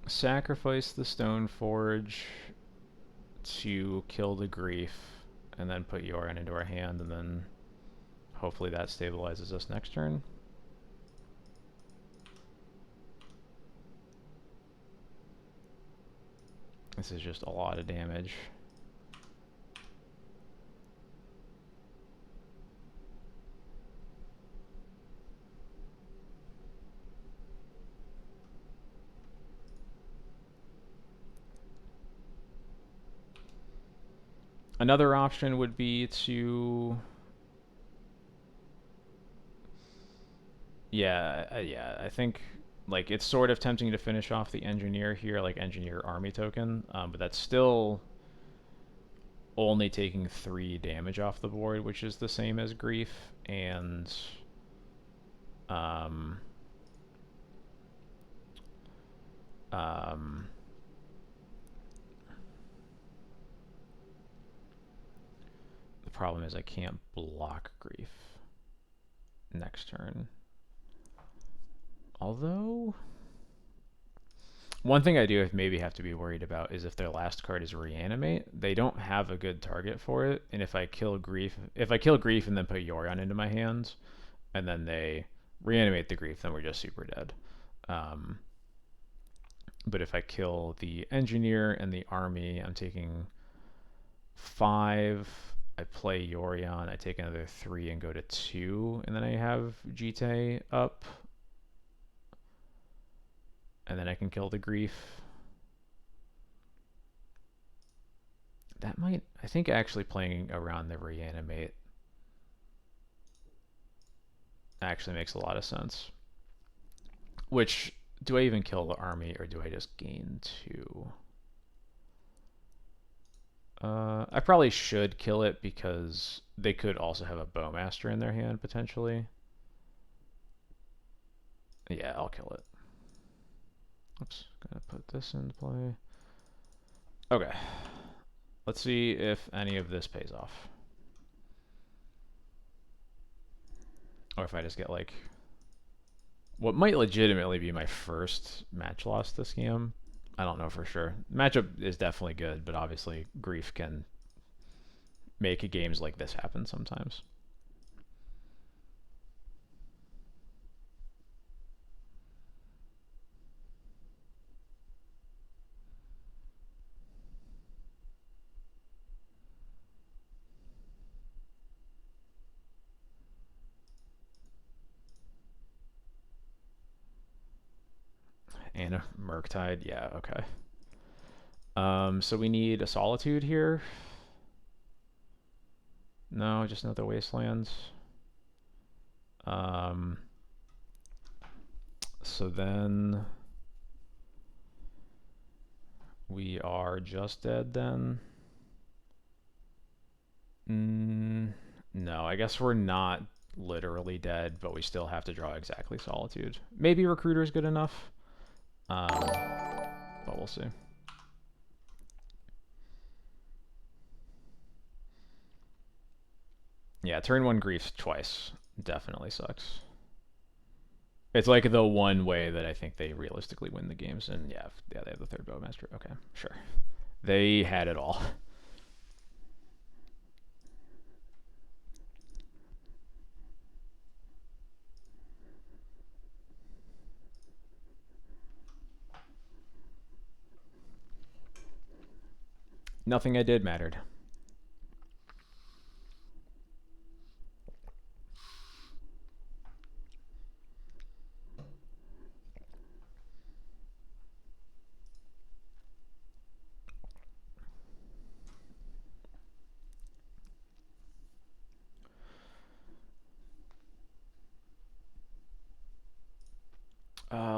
sacrifice the Stoneforge to kill the Grief, and then put Yorin into our hand, and then hopefully that stabilizes us next turn. This is just a lot of damage. Another option would be to, yeah, I think like it's sort of tempting to finish off the engineer here, like engineer army token, but that's still only taking 3 damage off the board, which is the same as grief, and um, um, the problem is I can't block grief next turn. Although, one thing I do maybe have to be worried about is if their last card is reanimate, they don't have a good target for it. And if I kill grief and then put Yorion into my hands, and then they reanimate the grief, then we're just super dead. But if I kill the engineer and the army, I'm taking 5. I play Yorion, I take another 3 and go to 2, and then I have Jite up. And then I can kill the grief. That might, I think actually playing around the reanimate actually makes a lot of sense. Which, do I even kill the army or do I just gain 2? I probably should kill it because they could also have a Bowmaster in their hand potentially. Yeah, I'll kill it. Oops, gotta put this into play. Okay. Let's see if any of this pays off. Or if I just get like what might legitimately be my first match loss this game. I don't know for sure. Matchup is definitely good, but obviously grief can make games like this happen sometimes. And a Murktide, yeah, okay. So we need a Solitude here. No, just another Wastelands. So then we are just dead then. No, I guess we're not literally dead, but we still have to draw exactly Solitude. Maybe Recruiter's good enough. But we'll see. Yeah, turn 1 grief twice definitely sucks. It's like the one way that I think they realistically win the games, and yeah, they have the 3rd Bowmaster. Okay, sure. They had it all. Nothing I did mattered.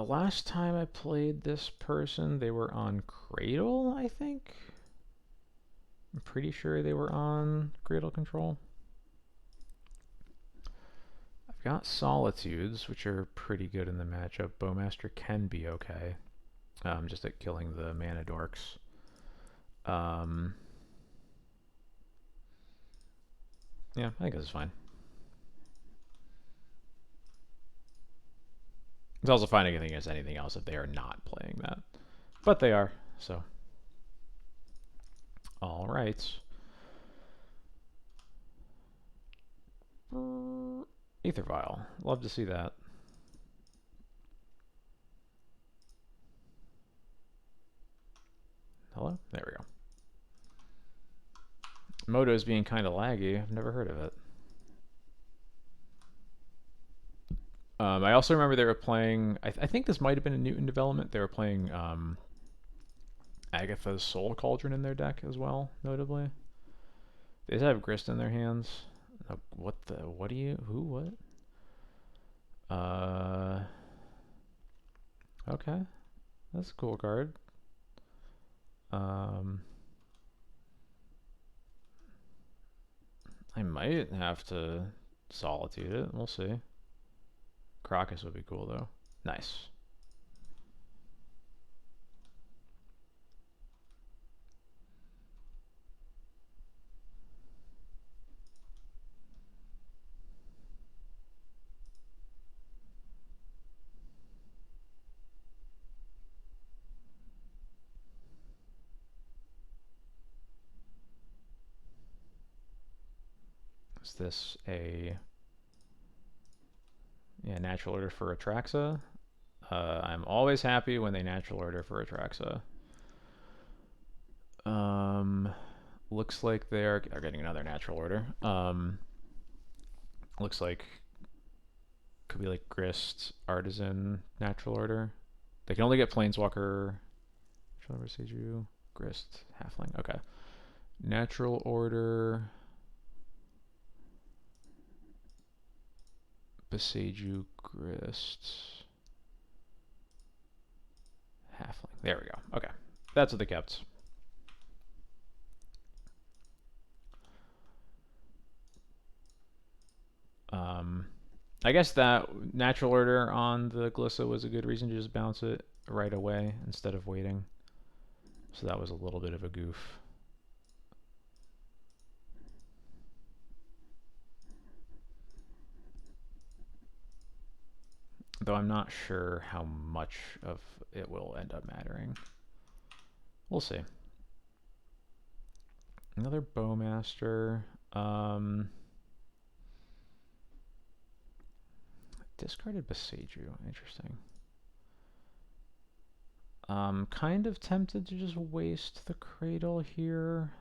Last time I played this person, they were on Cradle, I think. I'm pretty sure they were on Cradle Control. I've got Solitudes, which are pretty good in the matchup. Bowmaster can be okay. Just at killing the mana dorks. Yeah, I think this is fine. It's also fine against anything else if they are not playing that. But they are, so. Alright. Aether Vial. Love to see that. Hello? There we go. Moto's being kind of laggy. I've never heard of it. I also remember they were playing, I think this might have been a Newton development, they were playing Agatha's Soul Cauldron in their deck as well, notably. They just have Grist in their hands. What the? What do you? Who? What? Okay. That's a cool card. I might have to Solitude it. We'll see. Crocus would be cool, though. Nice. Is this a... Yeah, natural order for Atraxa. I'm always happy when they natural order for Atraxa. Looks like they are getting another natural order. Looks like could be like Grist, Artisan, natural order. They can only get Planeswalker, Seiju, Grist, Halfling. Okay. Natural order. Beseiju, Grist, Halfling. There we go. Okay. That's what they kept. I guess that natural order on the Glissa was a good reason to just bounce it right away instead of waiting. So that was a little bit of a goof. Though I'm not sure how much of it will end up mattering. We'll see. Another Bowmaster. Discarded Beseiju. Interesting. Kind of tempted to just waste the Cradle here.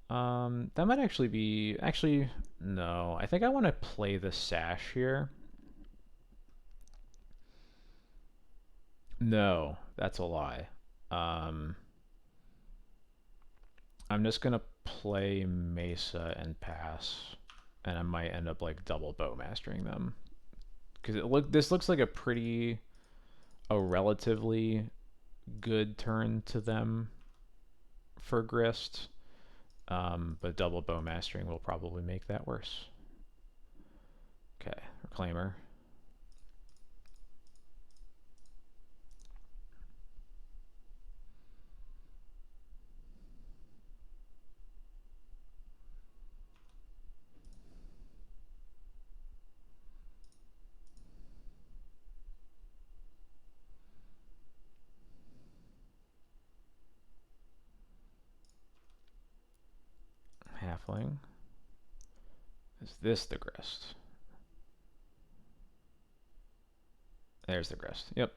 That might actually be... Actually, no. I think I want to play the Sash here. No, that's a lie. I'm just going to play Mesa and pass. And I might end up like double Bowmastering them. Because this looks like a relatively good turn to them for Grist. But double Bowmastering will probably make that worse. Okay, Reclaimer. Halfling. Is this the Grist? There's the Grist. Yep.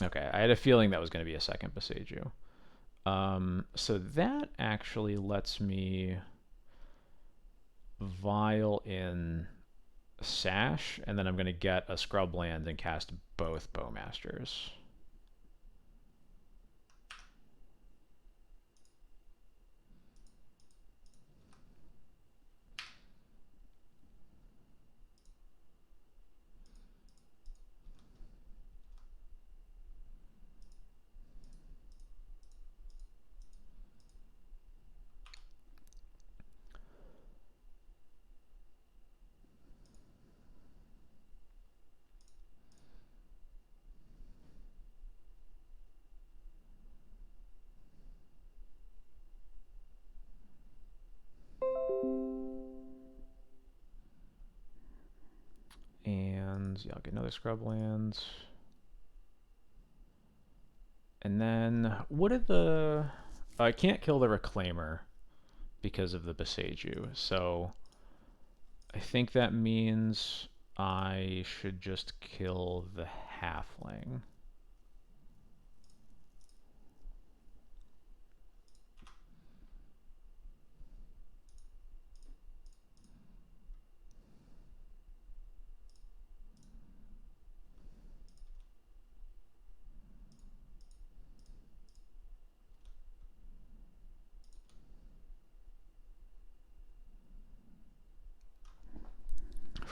Okay, I had a feeling that was going to be a second Beseiju. So that actually lets me vial in Sash, and then I'm going to get a scrub land and cast both Bowmasters. And yeah, I'll get another scrub land. And then what are the... I can't kill the Reclaimer because of the Beseiju. So I think that means I should just kill the Halfling.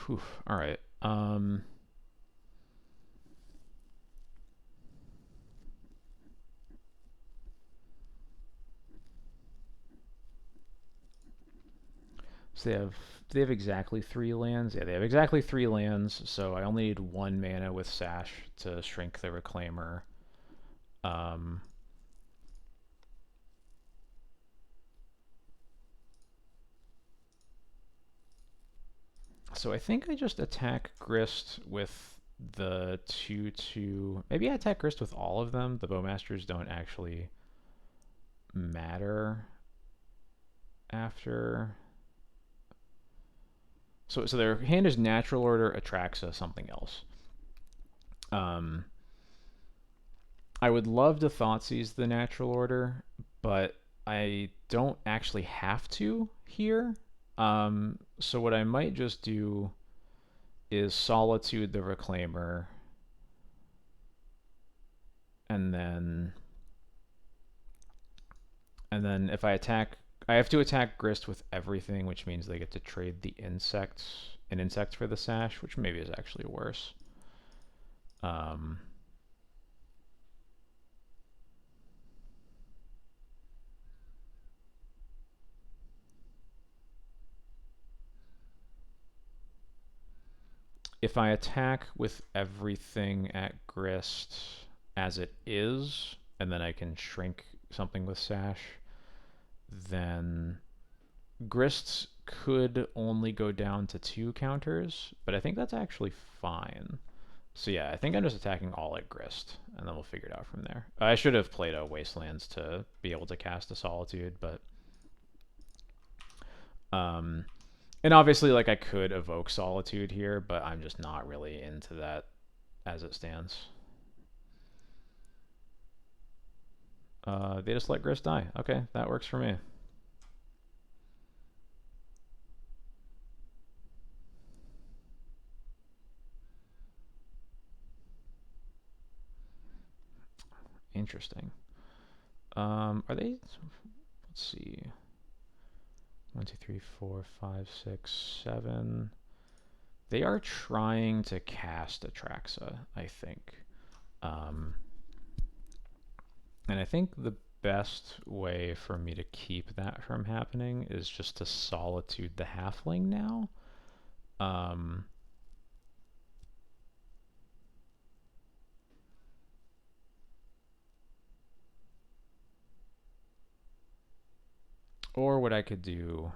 Whew, all right. So they have exactly 3 lands. Yeah, they have exactly 3 lands. So I only need 1 mana with Sash to shrink the Reclaimer. Um, so I think I just attack Grist with the 2/2. Maybe I attack Grist with all of them. The Bowmasters don't actually matter after. So their hand is Natural Order, Atraxa, something else. Um, I would love to Thoughtseize the Natural Order, but I don't actually have to here. So what I might just do is Solitude the Reclaimer, and then if I attack, I have to attack Grist with everything, which means they get to trade the an insect for the Sash, which maybe is actually worse. Um, if I attack with everything at Grist as it is, and then I can shrink something with Sash, then Grists could only go down to 2 counters, but I think that's actually fine. So yeah, I think I'm just attacking all at Grist, and then we'll figure it out from there. I should have played a Wastelands to be able to cast a Solitude, but um, and obviously like I could evoke Solitude here, but I'm just not really into that as it stands. They just let Grist die. Okay, that works for me. Interesting. Are they? Let's see. 1, 2, 3, 4, 5, 6, 7. They are trying to cast Atraxa, I think. Um, and I think the best way for me to keep that from happening is just to Solitude the Halfling now. Um, or what I could do.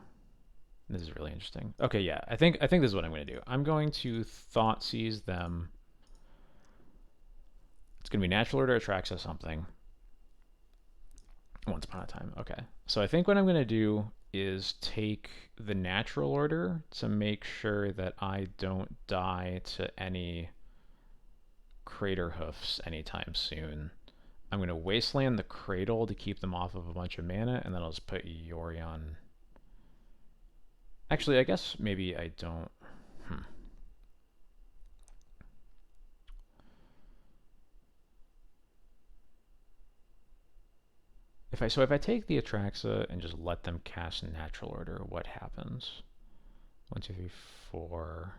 This is really interesting. Okay, yeah, I think this is what I'm going to do. I'm going to Thoughtseize them. It's going to be Natural Order Atraxa something. Once Upon a Time. Okay. So I think what I'm going to do is take the Natural Order to make sure that I don't die to any Crater Hoofs anytime soon. I'm going to Wasteland the Cradle to keep them off of a bunch of mana, and then I'll just put Yorion. Actually, I guess maybe I don't. If I take the Atraxa and just let them cast Natural Order, what happens? 1, 2, 3, 4.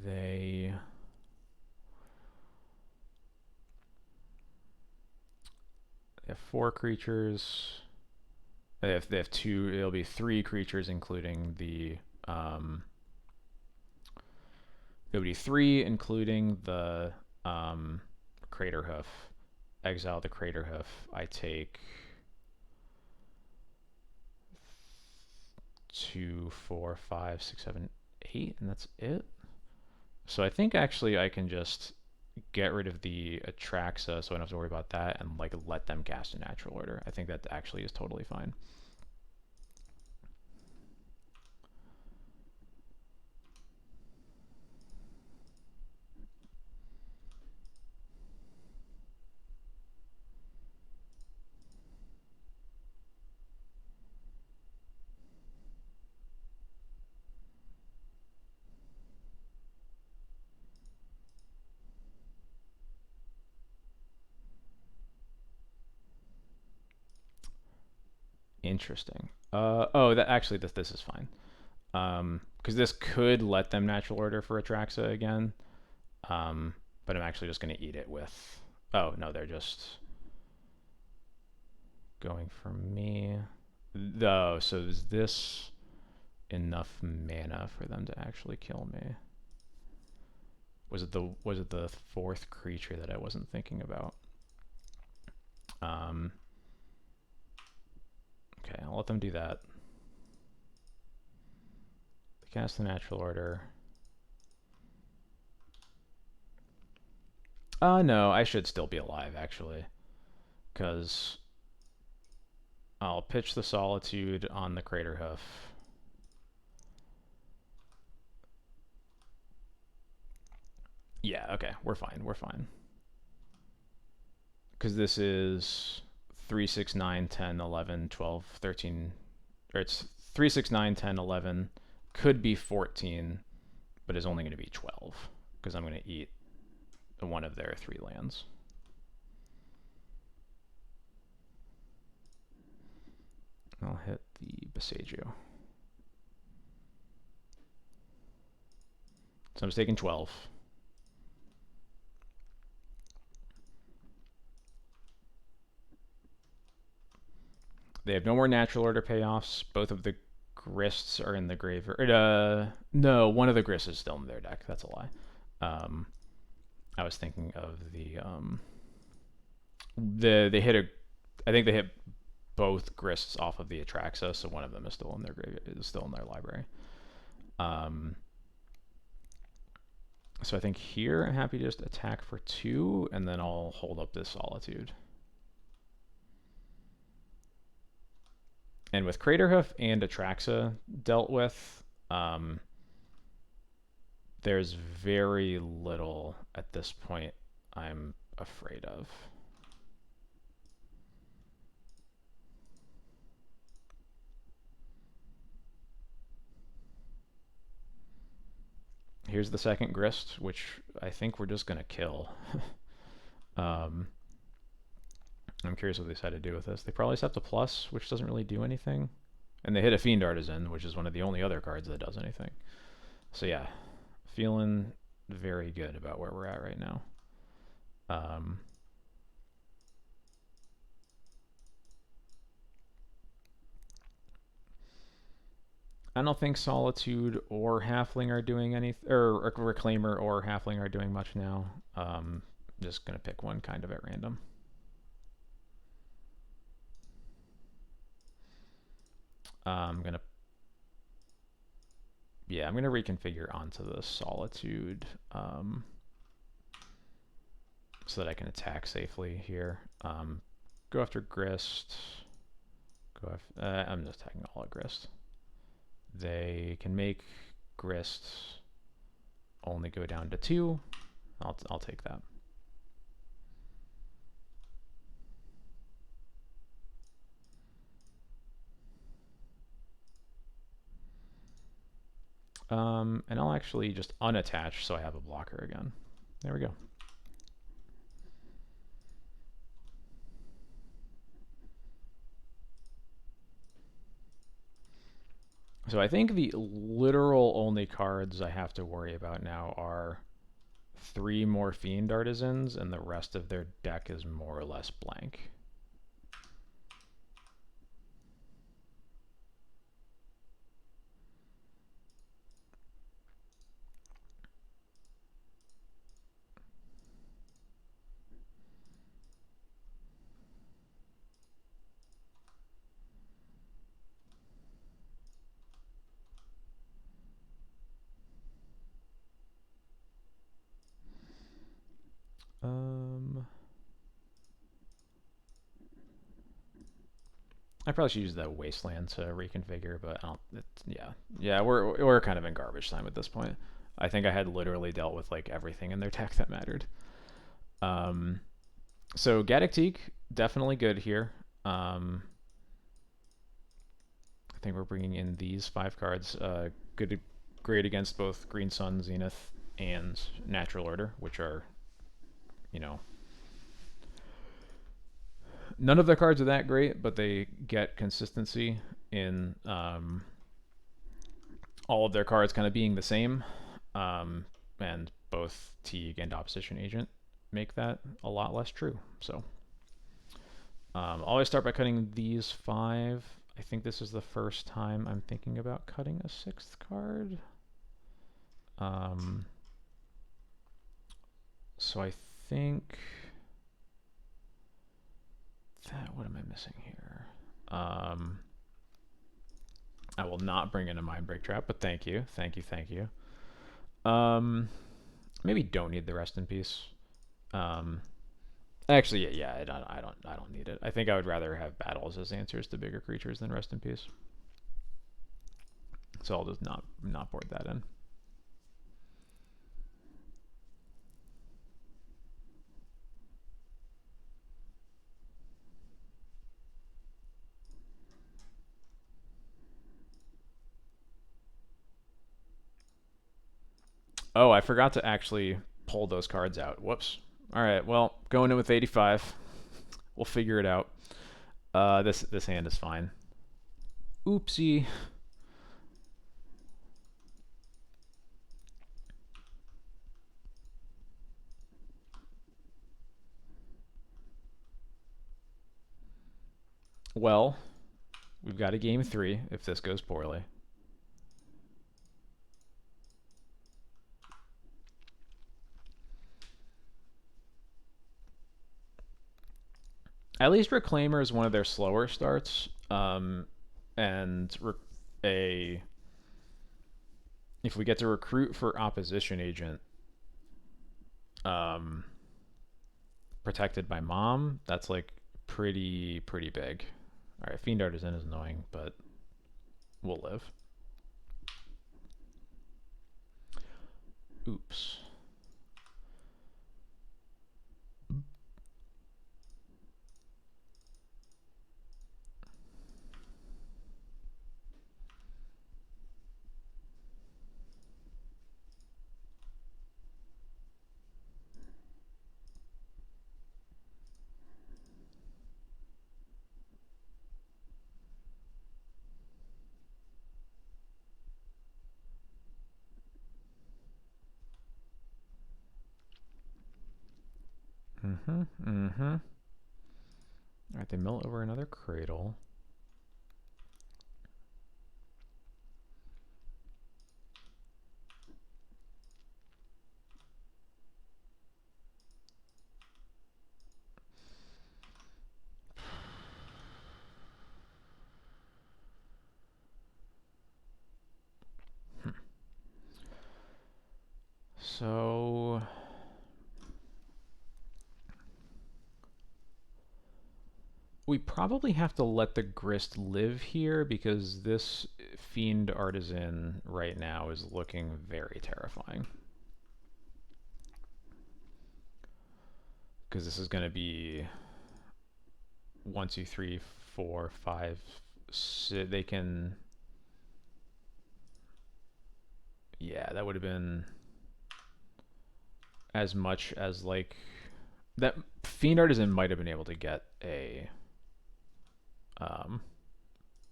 They have 4 creatures. They have 2. It'll be 3 creatures, including the. It would be 3, including the Crater Hoof. Exile the Crater Hoof. I take 2, 4, 5, 6, 7, 8, and that's it. So I think actually I can just get rid of the Atraxa, so I don't have to worry about that, and like let them cast a Natural Order. I think that actually is totally fine. Interesting. Oh, that actually this is fine. Because this could let them natural order for Atraxa again. But I'm actually just gonna eat it with. Oh no, they're just going for me. Though, so is this enough mana for them to actually kill me? Was it the fourth creature that I wasn't thinking about? Um, okay, I'll let them do that. Cast the natural order. No, I should still be alive actually, because I'll pitch the Solitude on the Crater Hoof. Yeah, okay, we're fine. We're fine. Because this is 3, 6, 9, 10, 11, 12, 13. Or it's 3, 6, 9, 10, 11. Could be 14, but is only going to be 12. Because I'm going to eat one of their 3 lands. I'll hit the Besagio. So I'm just taking 12. They have no more natural order payoffs. Both of the Grists are in the graveyard. No, one of the Grists is still in their deck. That's a lie. I was thinking of they hit a. I think they hit both Grists off of the Atraxa, so one of them is still in their graveyard, is still in their library. So I think here I'm happy to just attack for 2, and then I'll hold up this Solitude. And with Craterhoof and Atraxa dealt with, there's very little at this point I'm afraid of. Here's the second Grist, which I think we're just going to kill. I'm curious what they decide to do with this. They probably set the plus, which doesn't really do anything. And they hit a Fiend Artisan, which is one of the only other cards that does anything. So yeah, feeling very good about where we're at right now. I don't think Solitude or Halfling are doing anything, or Reclaimer or Halfling are doing much now. I'm just going to pick one kind of at random. I'm going to reconfigure onto the Solitude so that I can attack safely here. Go after Grist. I'm just attacking all at Grist. They can make Grist only go down to 2. I'll take that. And I'll actually just unattach so I have a blocker again. There we go. So I think the literal only cards I have to worry about now are 3 more Fiend Artisans, and the rest of their deck is more or less blank. I probably should use the Wasteland to reconfigure, but yeah, we're kind of in garbage time at this point. I think I had literally dealt with like everything in their deck that mattered. So Gaddock Teeg, definitely good here. I think we're bringing in these 5 cards. Great against both Green Sun, Zenith, and Natural Order, which are, None of their cards are that great, but they get consistency in all of their cards kind of being the same. And both Teeg and Opposition Agent make that a lot less true. So always start by cutting these 5. I think this is the first time I'm thinking about cutting a 6th card. So I think that, what am I missing here? I will not bring in a Mind Break Trap, but thank you. Maybe don't need the Rest in Peace. Actually, yeah, I don't need it. I think I would rather have battles as answers to bigger creatures than Rest in Peace. So I'll just not board that in. Oh, I forgot to actually pull those cards out. Whoops. All right, well, going in with 85. We'll figure it out. This hand is fine. Oopsie. Well, we've got a game 3 if this goes poorly. At least Reclaimer is one of their slower starts. And if we get to recruit for Opposition Agent, protected by Mom, that's like pretty big. All right, Fiend Artisan is annoying, but we'll live. Oops. All right, they mill over another Cradle. So we probably have to let the Grist live here because this Fiend Artisan right now is looking very terrifying. Because this is going to be 1, 2, 3, 4, 5. They can. Yeah, that would have been as much as like that. Fiend Artisan might have been able to get an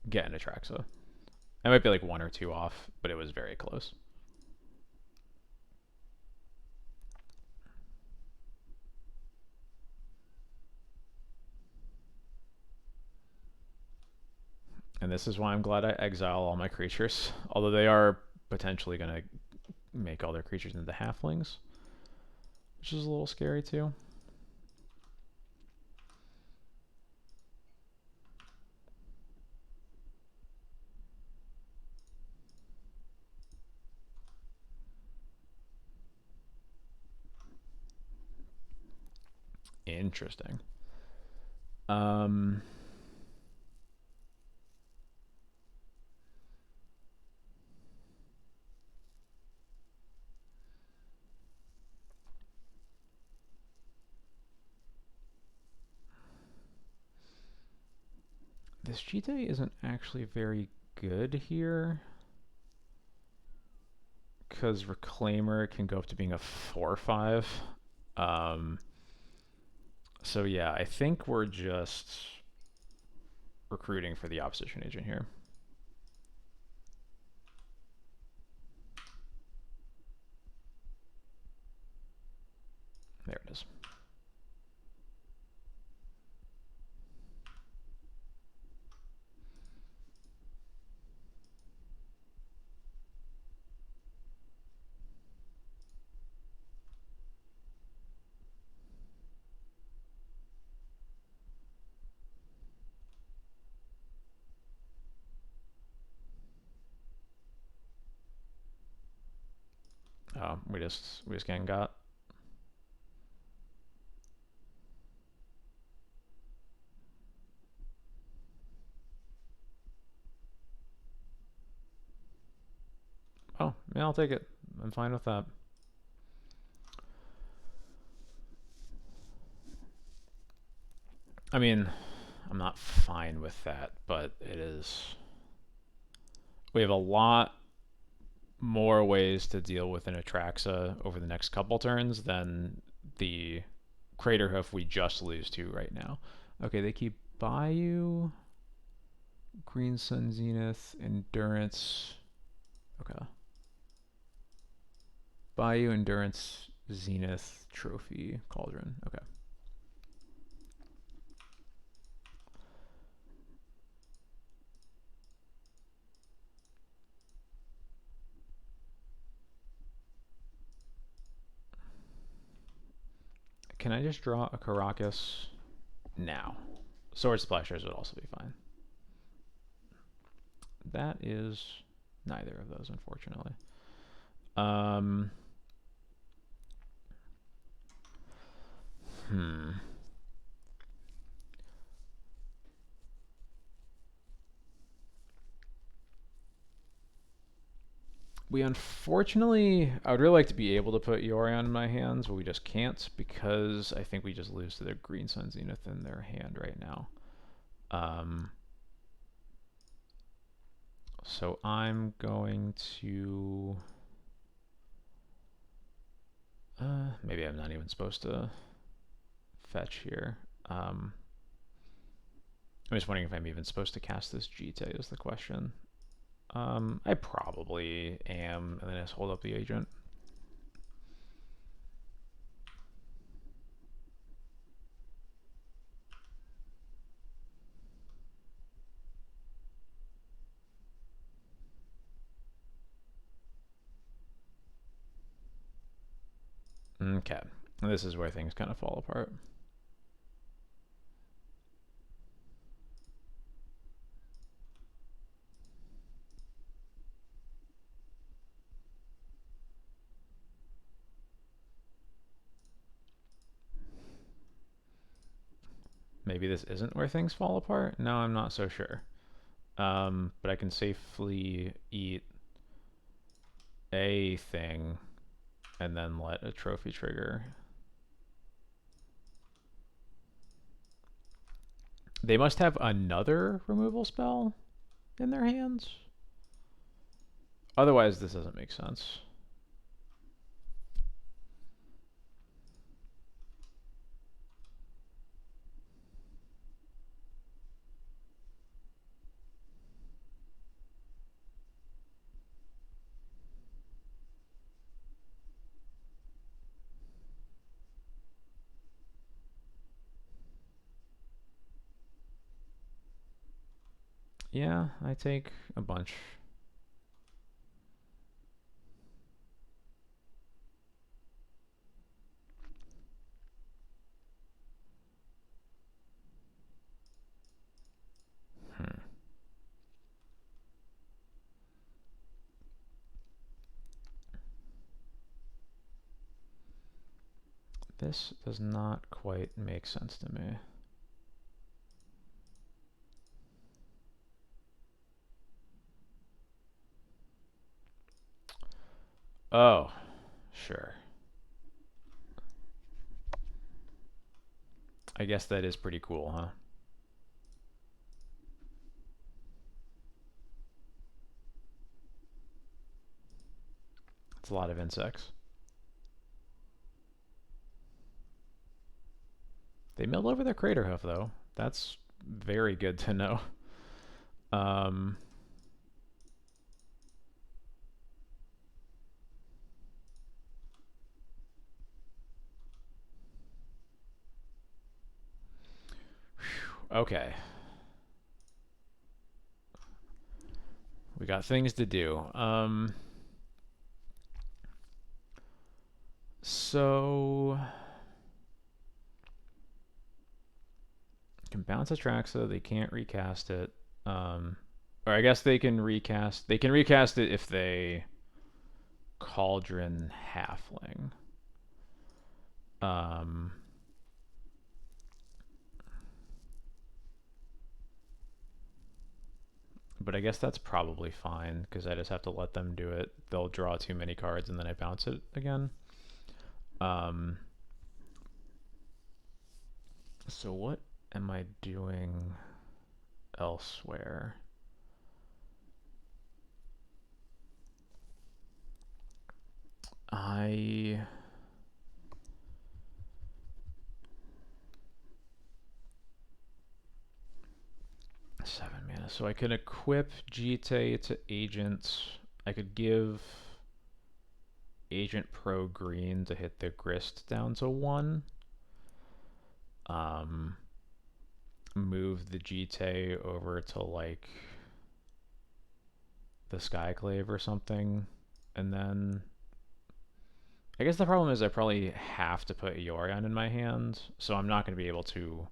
Atraxa. It might be like 1 or 2 off, but it was very close. And this is why I'm glad I exile all my creatures. Although they are potentially going to make all their creatures into halflings, which is a little scary too. Interesting. This Cheetah isn't actually very good here. Because Reclaimer can go up to being a 4/5. So yeah, I think we're just recruiting for the opposition agent here. There it is. Oh, we just getting got. Oh, yeah, I'll take it. I'm fine with that. I mean, I'm not fine with that, but it is. We have a lot more ways to deal with an Atraxa over the next couple turns than the Crater Hoof we just lose to right now. Okay, they keep Bayou, Green Sun Zenith, Endurance. Okay. Bayou, Endurance, Zenith, Trophy, Cauldron. Okay. Can I just draw a Caracas now? Sword Splashers would also be fine. That is neither of those, unfortunately. Um. Hmm. We unfortunately, I would really like to be able to put Yorion in my hands, but we just can't because I think we just lose to their Green Sun Zenith in their hand right now. So I'm going to. Maybe I'm not even supposed to fetch here. I'm just wondering if I'm even supposed to cast this Jite is the question. I probably am, and then just hold up the agent. Okay, this is where things kind of fall apart. Maybe this isn't where things fall apart. No, I'm not so sure. But I can safely eat a thing and then let a trophy trigger. They must have another removal spell in their hands. Otherwise, this doesn't make sense. Yeah, I take a bunch. Hmm. This does not quite make sense to me. Oh, sure. I guess that is pretty cool, huh? It's a lot of insects. They milled over their Crater Hoof, though. That's very good to know. Um, okay. We got things to do. So can bounce Atraxa. They can't recast it. Or I guess they can recast. They can recast it if they Cauldron Halfling. Um, but I guess that's probably fine because I just have to let them do it. They'll draw too many cards and then I bounce it again. Um, so what am I doing elsewhere? I 7 mana. So I can equip Jite to Agent. I could give Agent Pro Green to hit the Grist down to 1. Um, move the Jite over to like the Skyclave or something. And then I guess the problem is I probably have to put Yorion in my hand, so I'm not going to be able to.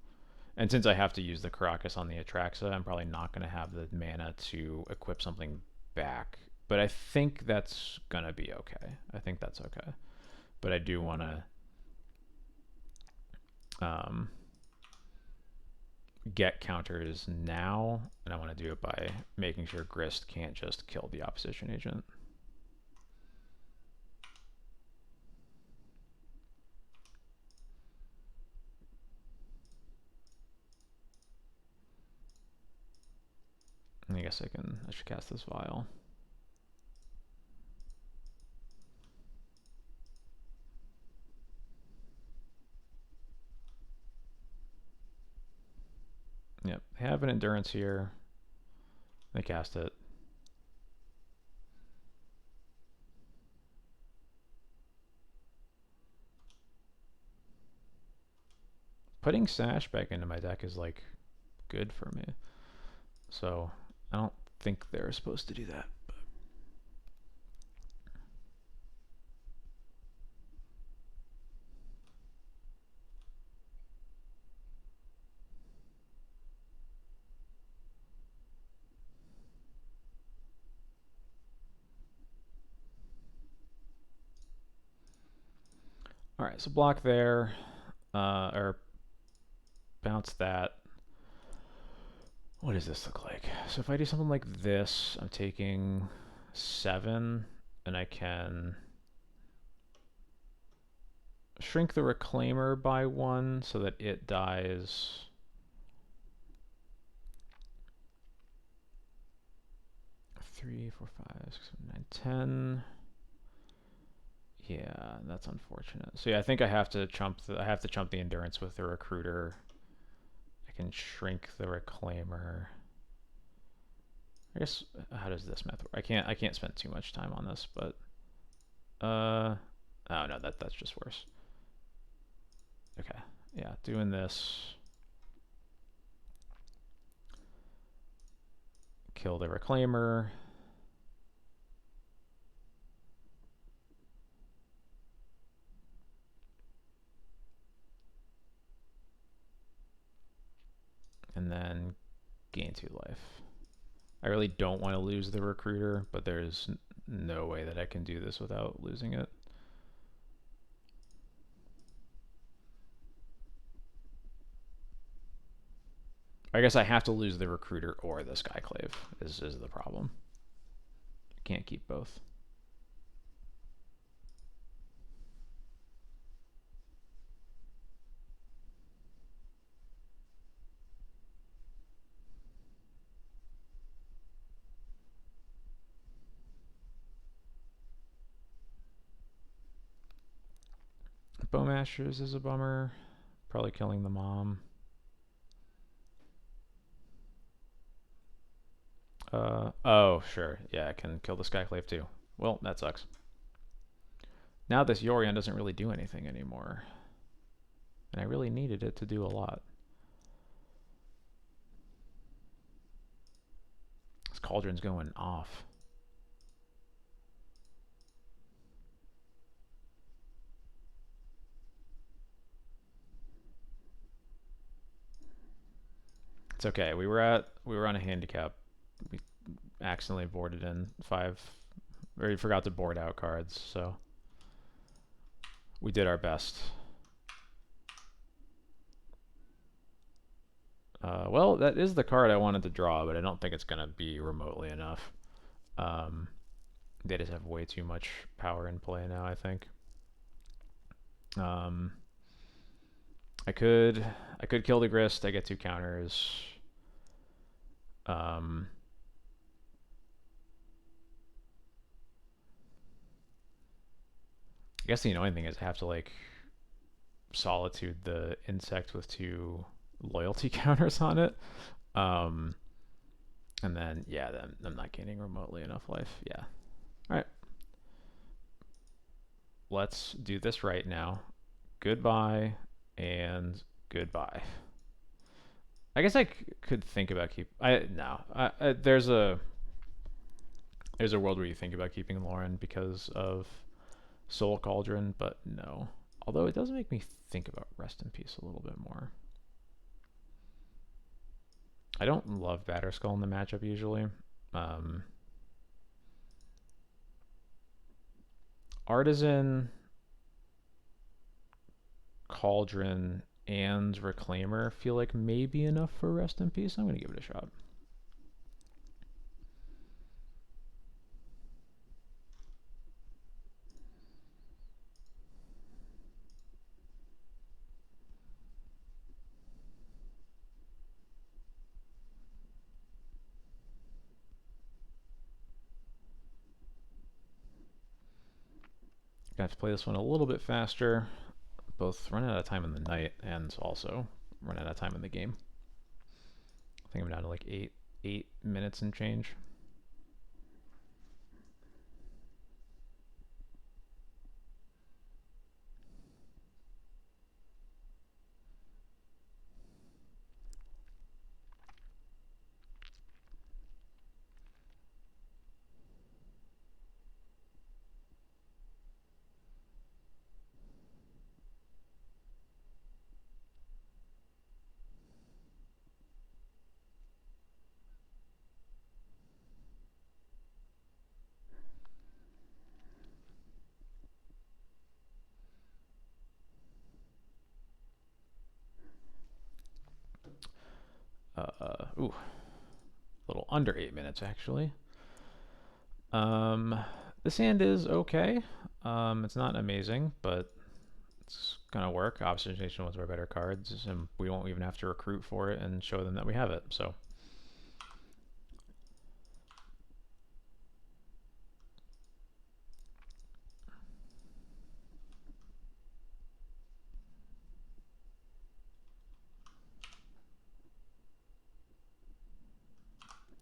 And since I have to use the Caracas on the Atraxa, I'm probably not going to have the mana to equip something back. But I think that's going to be okay. I think that's okay. But I do want to get counters now, and I want to do it by making sure Grist can't just kill the opposition agent. I guess I should cast this Vial. Yep, they have an Endurance here. They cast it. Putting Sash back into my deck is like good for me. So I don't think they're supposed to do that. All right, so block there, or bounce that. What does this look like? So if I do something like this, I'm taking 7, and I can shrink the Reclaimer by 1 so that it dies. Three, 4, 5, 6, 7, 9, 10. Yeah, that's unfortunate. So yeah, I think I have to chump the Endurance with the Recruiter. I can shrink the Reclaimer. I guess how does this method work? I can't spend too much time on this, but oh no, that's just worse. Okay. Yeah, doing this. Kill the Reclaimer. And then gain 2 life. I really don't want to lose the Recruiter, but there's no way that I can do this without losing it. I guess I have to lose the Recruiter or the Skyclave is the problem. Can't keep both. Bowmasters is a bummer, Probably killing the mom. Oh, sure. Yeah, I can kill the Skyclave too. Well, that sucks. Now this Yorion doesn't really do anything anymore. And I really needed it to do a lot. This Cauldron's going off. It's okay. We were on a handicap. We accidentally boarded in 5, or we forgot to board out cards, so we did our best. Well, that is the card I wanted to draw, but I don't think it's going to be remotely enough. They just have way too much power in play now, I think. I could kill the Grist. I get 2 counters. I guess the annoying thing is I have to like Solitude the insect with 2 loyalty counters on it. And then, yeah, then I'm not gaining remotely enough life. Yeah. All right. Let's do this right now. Goodbye and goodbye. I guess I could think about there's a world where you think about keeping Lauren because of Soul Cauldron, but no. Although it does make me think about Rest in Peace a little bit more. I don't love Batterskull in the matchup usually. Artisan, Cauldron, and Reclaimer feel like maybe enough for Rest in Peace. I'm going to give it a shot. Gonna have to play this one a little bit faster. Both run out of time in the night and also run out of time in the game. I think I'm down to like 8 minutes and change. Ooh, a little under 8 minutes actually. This hand is okay. It's not amazing, but it's gonna work. Obstination was our better cards, and we won't even have to recruit for it and show them that we have it. So.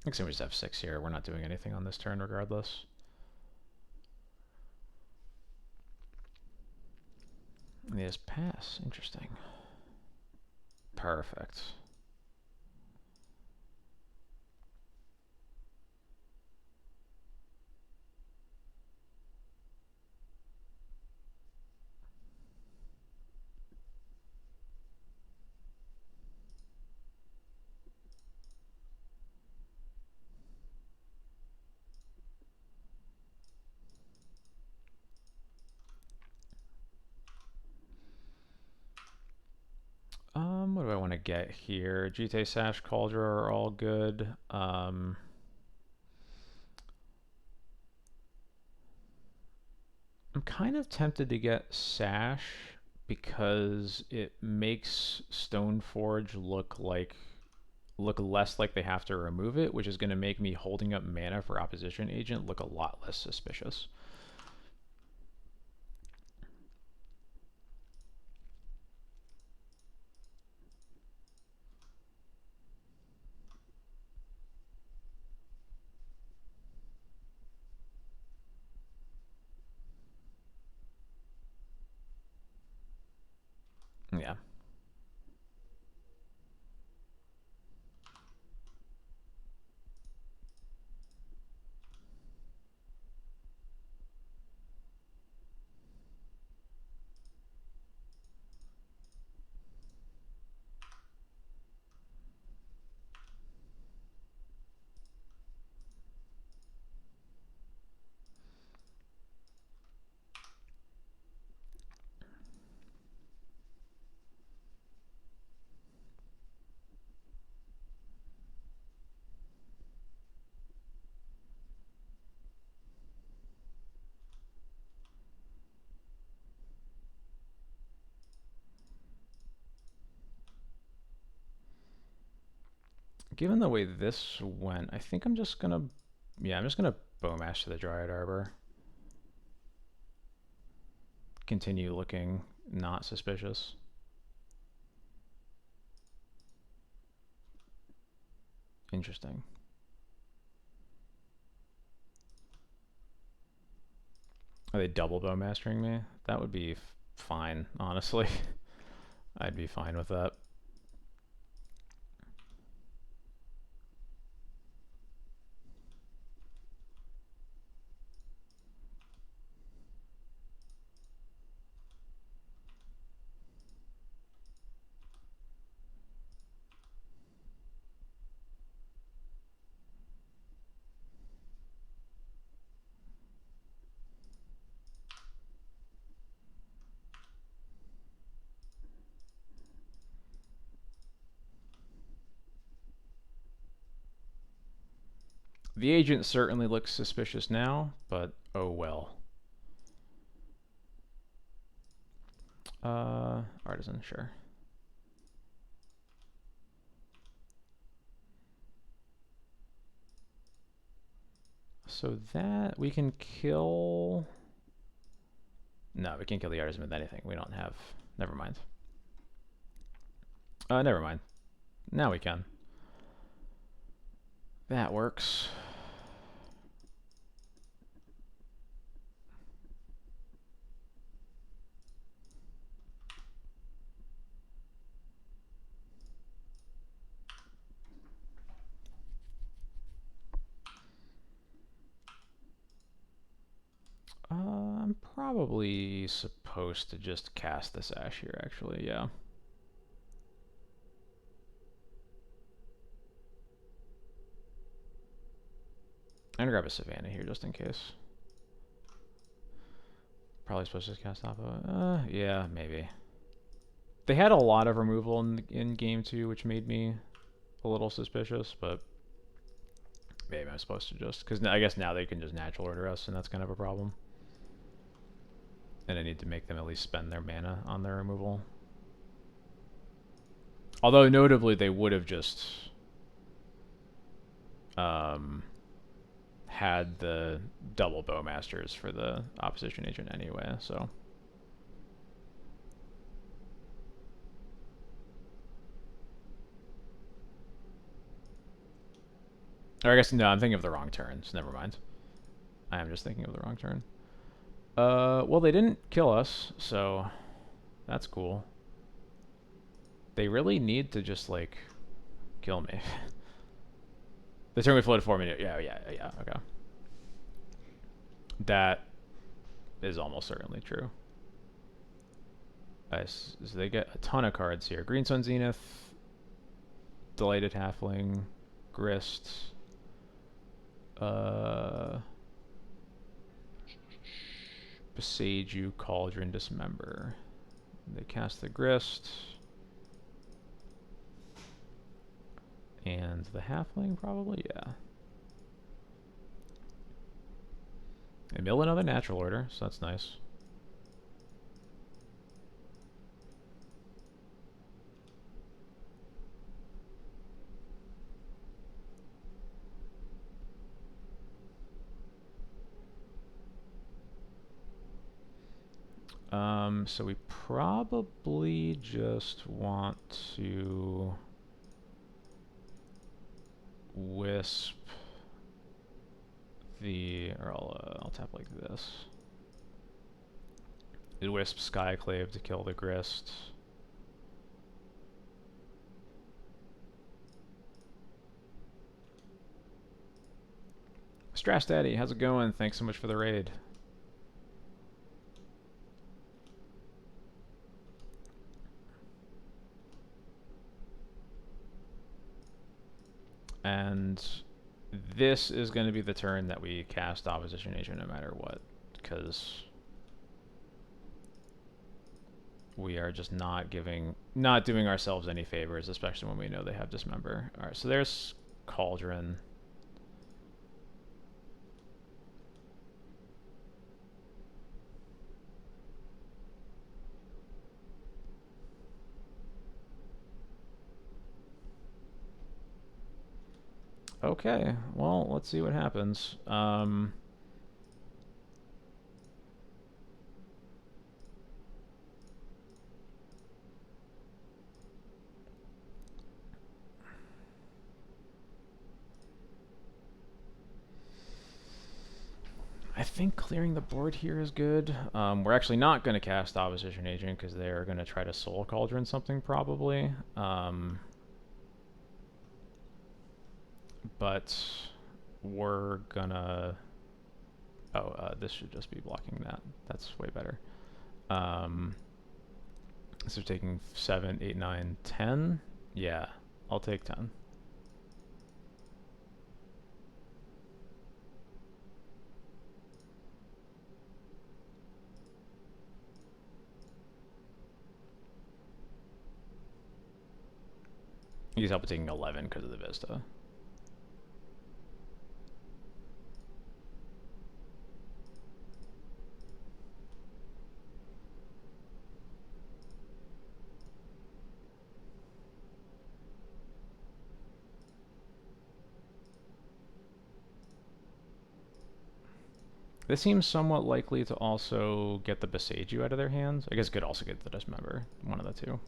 I think we just have 6 here. We're not doing anything on this turn regardless. And they just pass. Interesting. Perfect. What do I want to get here? GT Sash Cauldron are all good. I'm kind of tempted to get Sash because it makes Stoneforge look less like they have to remove it, which is going to make me holding up mana for Opposition Agent look a lot less suspicious. Yeah. Given the way this went, I think I'm just gonna, yeah, I'm just gonna Bowmash to the Dryad Arbor. Continue looking not suspicious. Interesting. Are they double Bowmastering me? That would be fine, honestly. I'd be fine with that. The agent certainly looks suspicious now, but oh well. Artisan, sure. So that we can kill. No, we can't kill the artisan with anything. We don't have. Never mind. Never mind. Now we can. That works. I'm probably supposed to just cast this ash here, actually, yeah. I'm gonna grab a Savannah here just in case. Probably supposed to just cast off of it. Yeah, maybe. They had a lot of removal in game 2, which made me a little suspicious, but maybe I'm supposed to just... Because I guess now they can just natural order us, and that's kind of a problem. And I need to make them at least spend their mana on their removal. Although, notably, they would have just... had the double Bowmasters for the opposition agent anyway, so... Or I guess, no, I'm thinking of the wrong turns. Never mind. I am just thinking of the wrong turn. Well, they didn't kill us, so that's cool. They really need to just, like, kill me. The turn we floated for me. Yeah, okay. That is almost certainly true. So they get a ton of cards here. Green Sun Zenith, Delighted Halfling, Grist, Besage You, Cauldron, Dismember. They cast the Grist. And the Halfling, probably, yeah. They mill another natural order, so that's nice. So we probably just want to wisp the, or I'll tap like this. It wisp Skyclave to kill the Grist. Strass Daddy, how's it going? Thanks so much for the raid. And this is going to be the turn that we cast Opposition Agent no matter what, because we are just not doing ourselves any favors, especially when we know they have Dismember. Alright, so there's Cauldron. Okay, well, let's see what happens. I think clearing the board here is good. We're actually not going to cast Opposition Agent because they're going to try to Soul Cauldron something probably. But we're gonna... Oh, this should just be blocking that. That's way better. So taking 7, 8, 9, 10. Yeah, I'll take 10. He's up with taking 11 because of the Vista. This seems somewhat likely to also get the Beseiju out of their hands. I guess it could also get the Dismember. One of the two.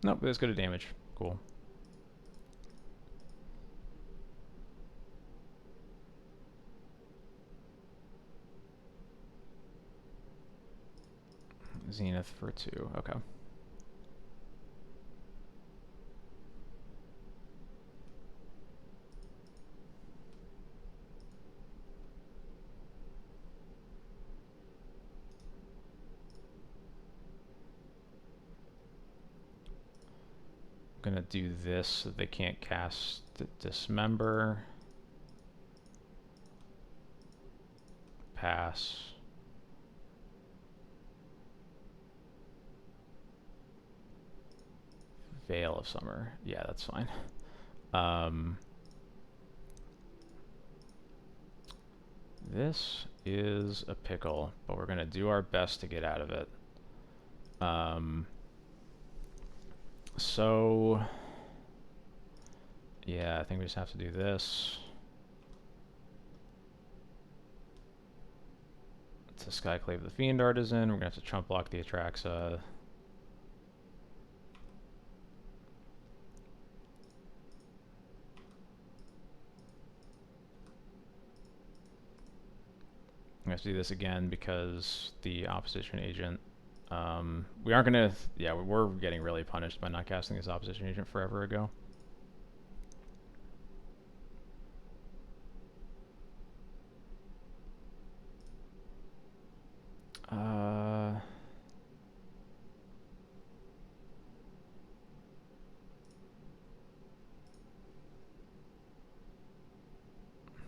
Nope, this good at damage. Cool. Zenith for 2. Okay. Gonna do this so they can't cast Dismember. Pass. Veil of Summer. Yeah, that's fine. This is a pickle, but we're gonna do our best to get out of it. So yeah, I think we just have to do this. To Skyclave the Fiend Artisan, we're gonna have to chump block the Atraxa. We have to do this again because the Opposition Agent. We aren't gonna. Yeah, we're getting really punished by not casting this Opposition Agent forever ago.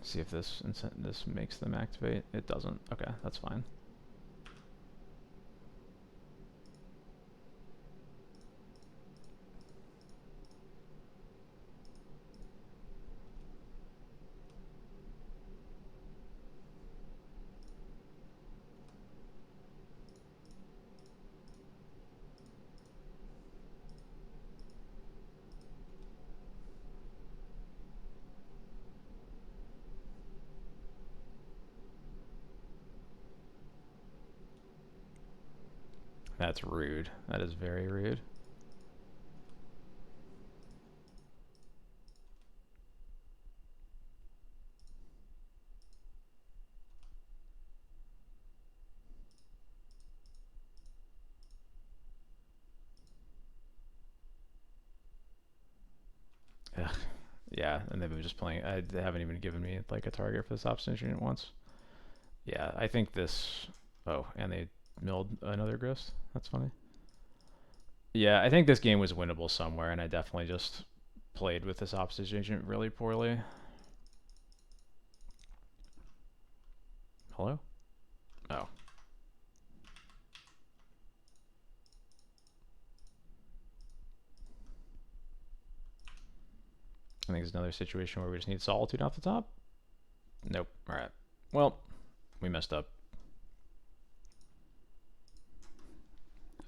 See if this makes them activate. It doesn't. Okay, that's fine. That's rude. That is very rude. Ugh. Yeah, and they've been just playing. They haven't even given me like a target for this opposition unit once. Yeah, I think this. Oh, and they milled another grist. That's funny. Yeah, I think this game was winnable somewhere, and I definitely just played with this opposition agent really poorly. Hello? Oh. I think it's another situation where we just need Solitude off the top. Nope. Alright. Well, we messed up.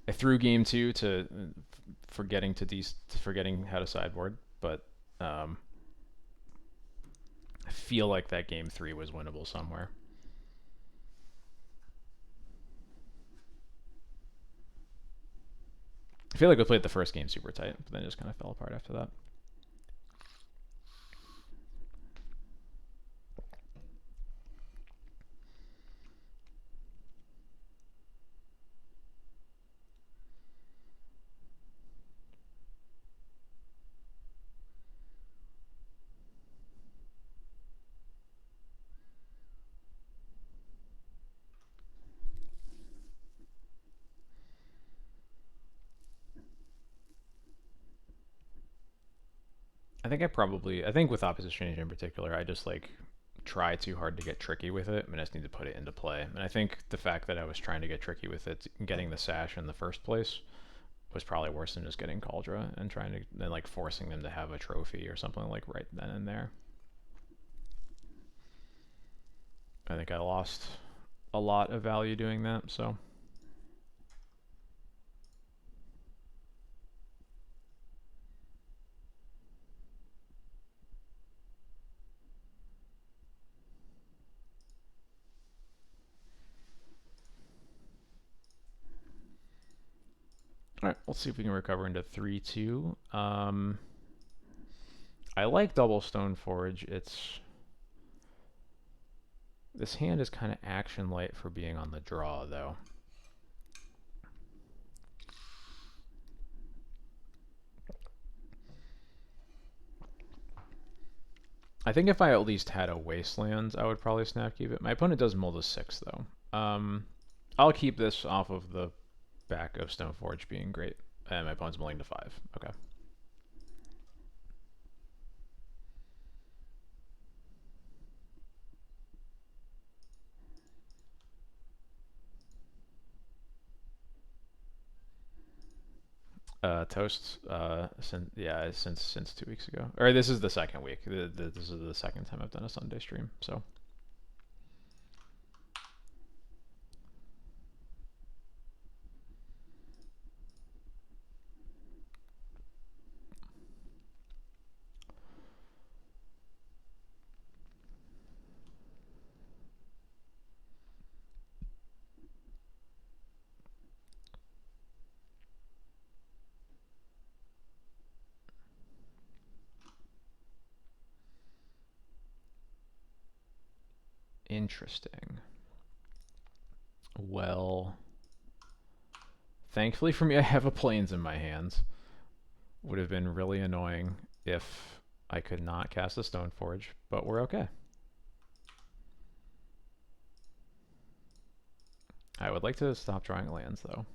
I threw game 2 to forgetting how to sideboard, but I feel like that game 3 was winnable somewhere. I feel like we played the first game super tight, but then it just kind of fell apart after that. I think with opposition agent in particular, I just like try too hard to get tricky with it, and I just need to put it into play. And I think the fact that I was trying to get tricky with it, getting the sash in the first place, was probably worse than just getting Cauldra and trying to then like forcing them to have a trophy or something like right then and there. I think I lost a lot of value doing that, so. Alright, let's see if we can recover into 3-2. I like double Stone Forge. This hand is kind of action light for being on the draw, though. I think if I at least had a Wasteland, I would probably snap keep it. My opponent does mull to 6, though. I'll keep this off of the back of Stoneforge being great. And my opponent's mulling to 5. Okay. Toast. Since 2 weeks ago, or this is the second week. This is the second time I've done a Sunday stream. So. Interesting. Well, thankfully for me, I have a Plains in my hands. Would have been really annoying if I could not cast a Stoneforge, but we're okay. I would like to stop drawing lands, though.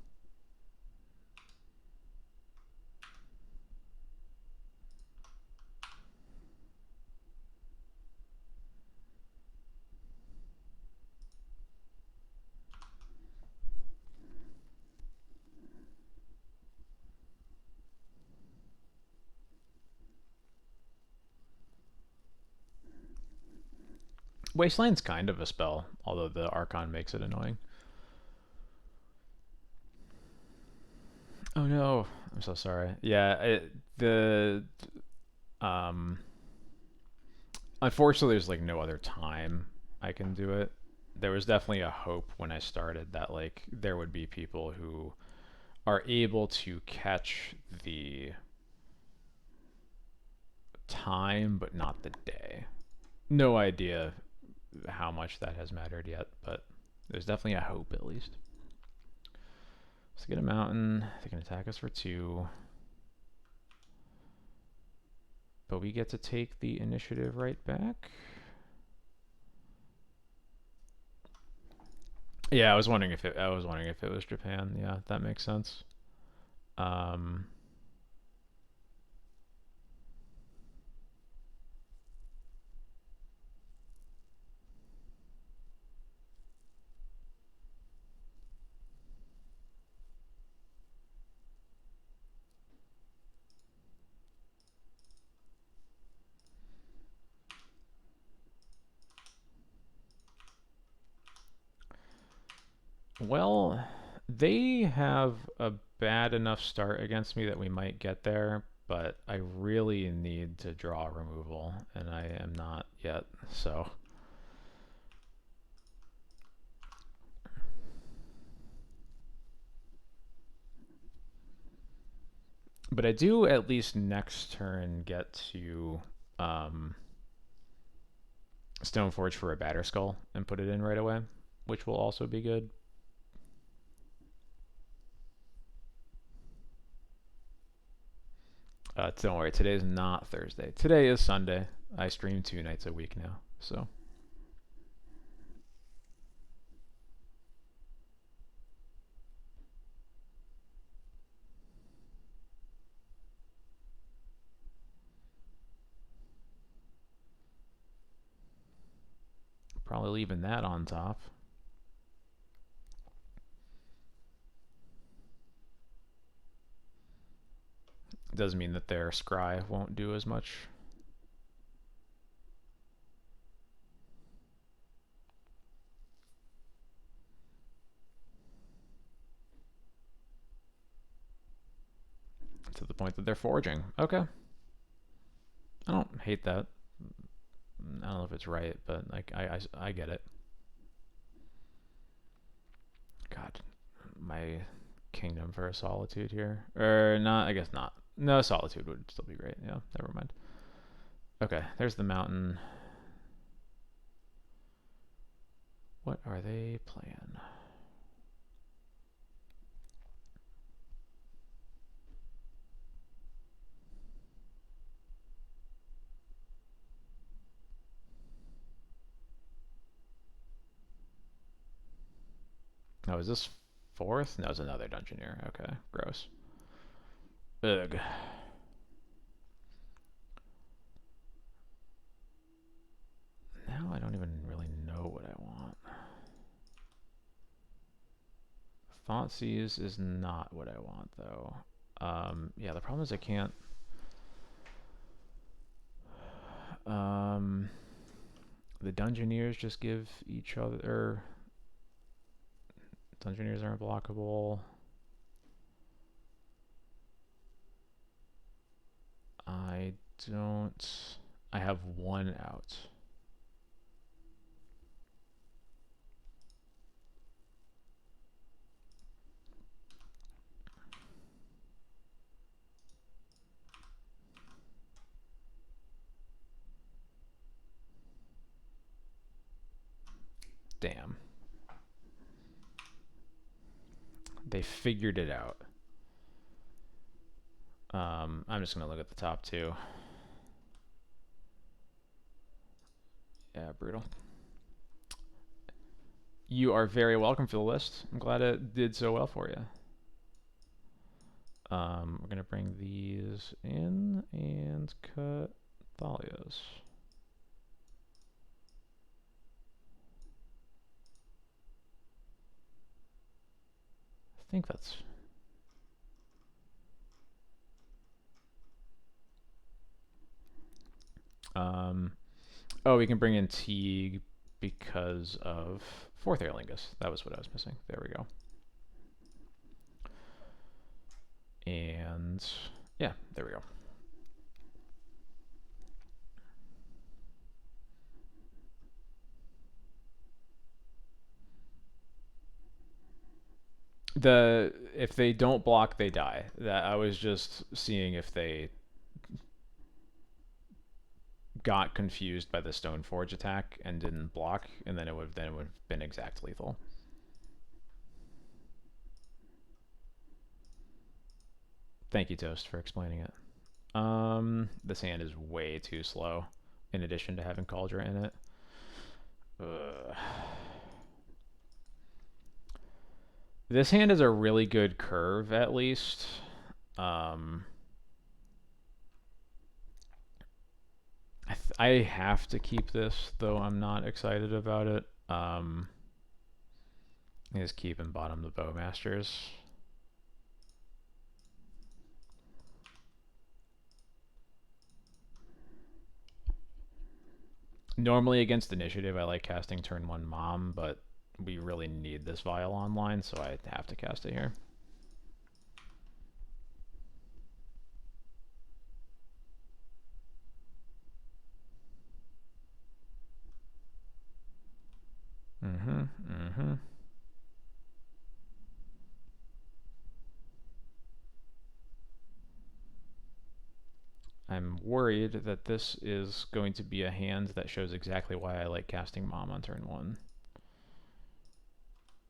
Wasteland's kind of a spell, although the Archon makes it annoying. Oh no, I'm so sorry. Yeah, unfortunately there's like no other time I can do it. There was definitely a hope when I started that like there would be people who are able to catch the time but not the day. No idea how much that has mattered yet, but there's definitely a hope at least. Let's get a mountain. They can attack us for 2. But we get to take the initiative right back. Yeah, I was wondering if it was Japan. Yeah, that makes sense. Um, well, they have a bad enough start against me that we might get there, but I really need to draw removal, and I am not yet. So, but I do at least next turn get to um, Stoneforge for a Batter Skull and put it in right away, which will also be good. Don't worry, today's not Thursday. Today is Sunday. I stream 2 nights a week now, so. Probably leaving that on top. Doesn't mean that their scry won't do as much. To the point that they're forging. Okay. I don't hate that. I don't know if it's right, but like I get it. God, my kingdom for a solitude here. Or not, I guess not. No, solitude would still be great. Yeah, never mind. Okay, there's the mountain. What are they playing? Oh, is this fourth? No, it's another Dungeoneer. Okay, gross. Ugh. Now I don't even really know what I want. Thoughtseize is not what I want, though. Yeah, the problem is I can't. The Dungeoneers just give each other. Dungeoneers are unblockable. I don't. I have one out. Damn. They figured it out. I'm just going to look at the top two. Yeah, brutal. You are very welcome for the list. I'm glad it did so well for you. We're going to bring these in and cut Thalia's. I think that's... oh, we can bring in Teeg because of fourth Aerlingus. That was what I was missing. There we go. And yeah, there we go. If they don't block, they die. That I was just seeing if they got confused by the Stoneforge attack and didn't block, and then it would have been exact lethal. Thank you, Toast, for explaining it. This hand is way too slow, in addition to having Cauldron in it. Ugh. This hand is a really good curve, at least. I have to keep this, though I'm not excited about it. Is keeping bottom the Bowmasters. Normally against initiative, I like casting turn 1 Mom, but we really need this Vial online, so I have to cast it here. I'm worried that this is going to be a hand that shows exactly why I like casting Mom on turn 1.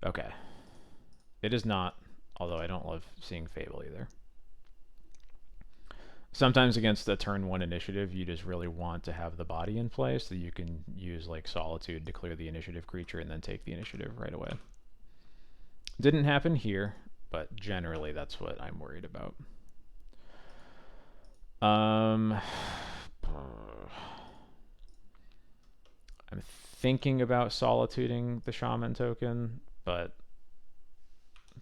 Okay. It is not, although I don't love seeing Fable either. Sometimes against the turn 1 initiative, you just really want to have the body in play so you can use like Solitude to clear the initiative creature and then take the initiative right away. Didn't happen here, but generally that's what I'm worried about. I'm thinking about solituding the Shaman token, but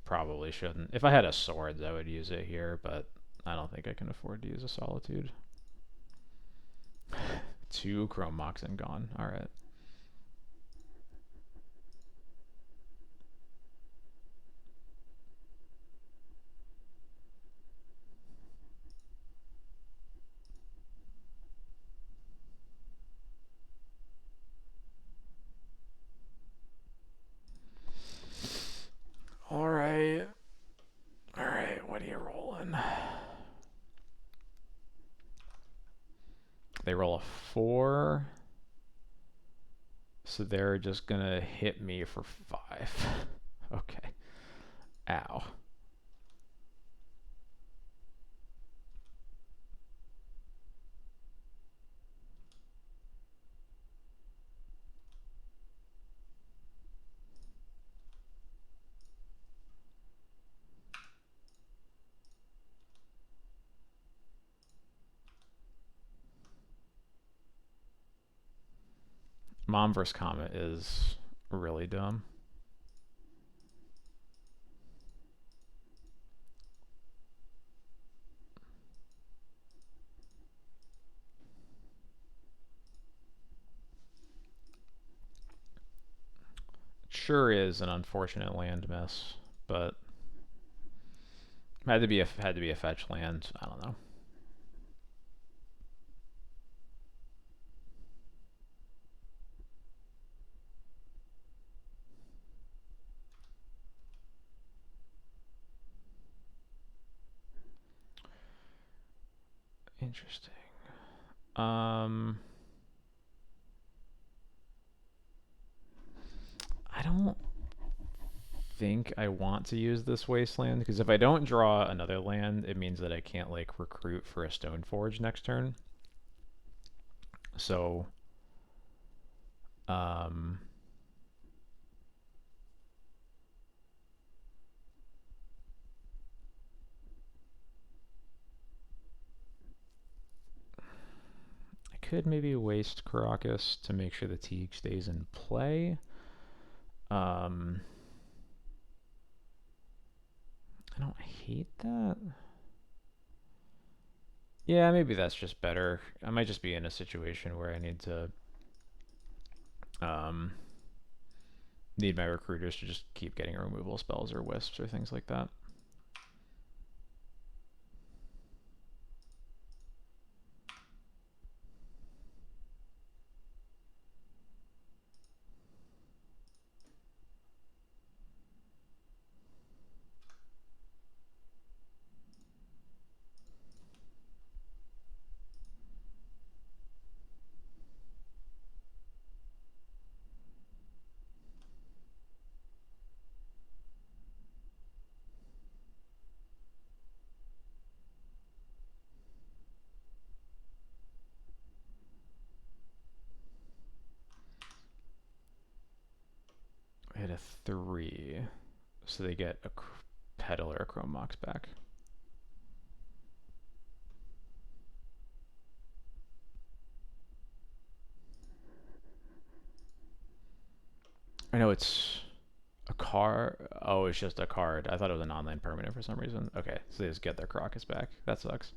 probably shouldn't. If I had a Swords, I would use it here, but I don't think I can afford to use a Solitude. 2 Chrome Moxen gone. Alright. Alright. Alright, what are you rolling? They roll a 4. So they're just gonna hit me for 5. Okay. Ow. Mom vs. Comet is really dumb. It sure is an unfortunate land miss, but had to be a fetch land. I don't know. Interesting. I don't think I want to use this wasteland because if I don't draw another land, it means that I can't like recruit for a Stoneforge next turn. So, I could maybe waste Caracas to make sure the Teeg stays in play. I don't hate that. Yeah, maybe that's just better. I might just be in a situation where I need to need my recruiters to just keep getting removal spells or wisps or things like that. a 3. So they get a Petal or a Chrome Mox back. I know it's a card. Oh, it's just a card. I thought it was an online permanent for some reason. Okay, so they just get their Crocus back. That sucks.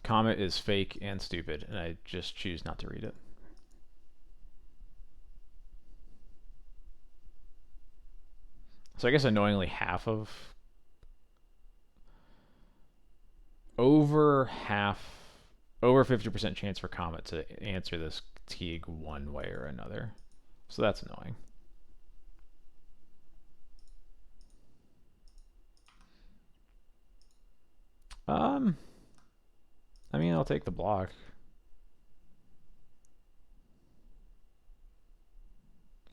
Comet is fake and stupid, and I just choose not to read it. So I guess annoyingly over 50% chance for Comet to answer this Teeg one way or another. So that's annoying. I mean, I'll take the block.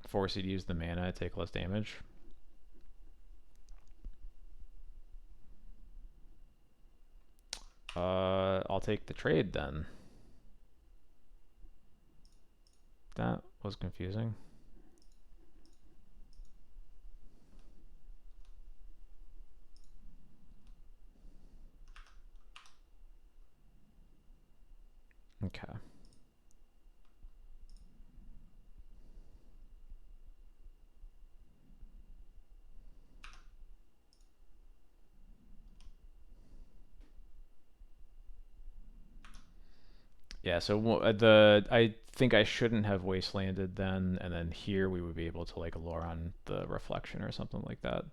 Force you to use the mana, take less damage. I'll take the trade then. That was confusing. Okay. Yeah, so I think I shouldn't have wastelanded then, and then here we would be able to like lure on the reflection or something like that,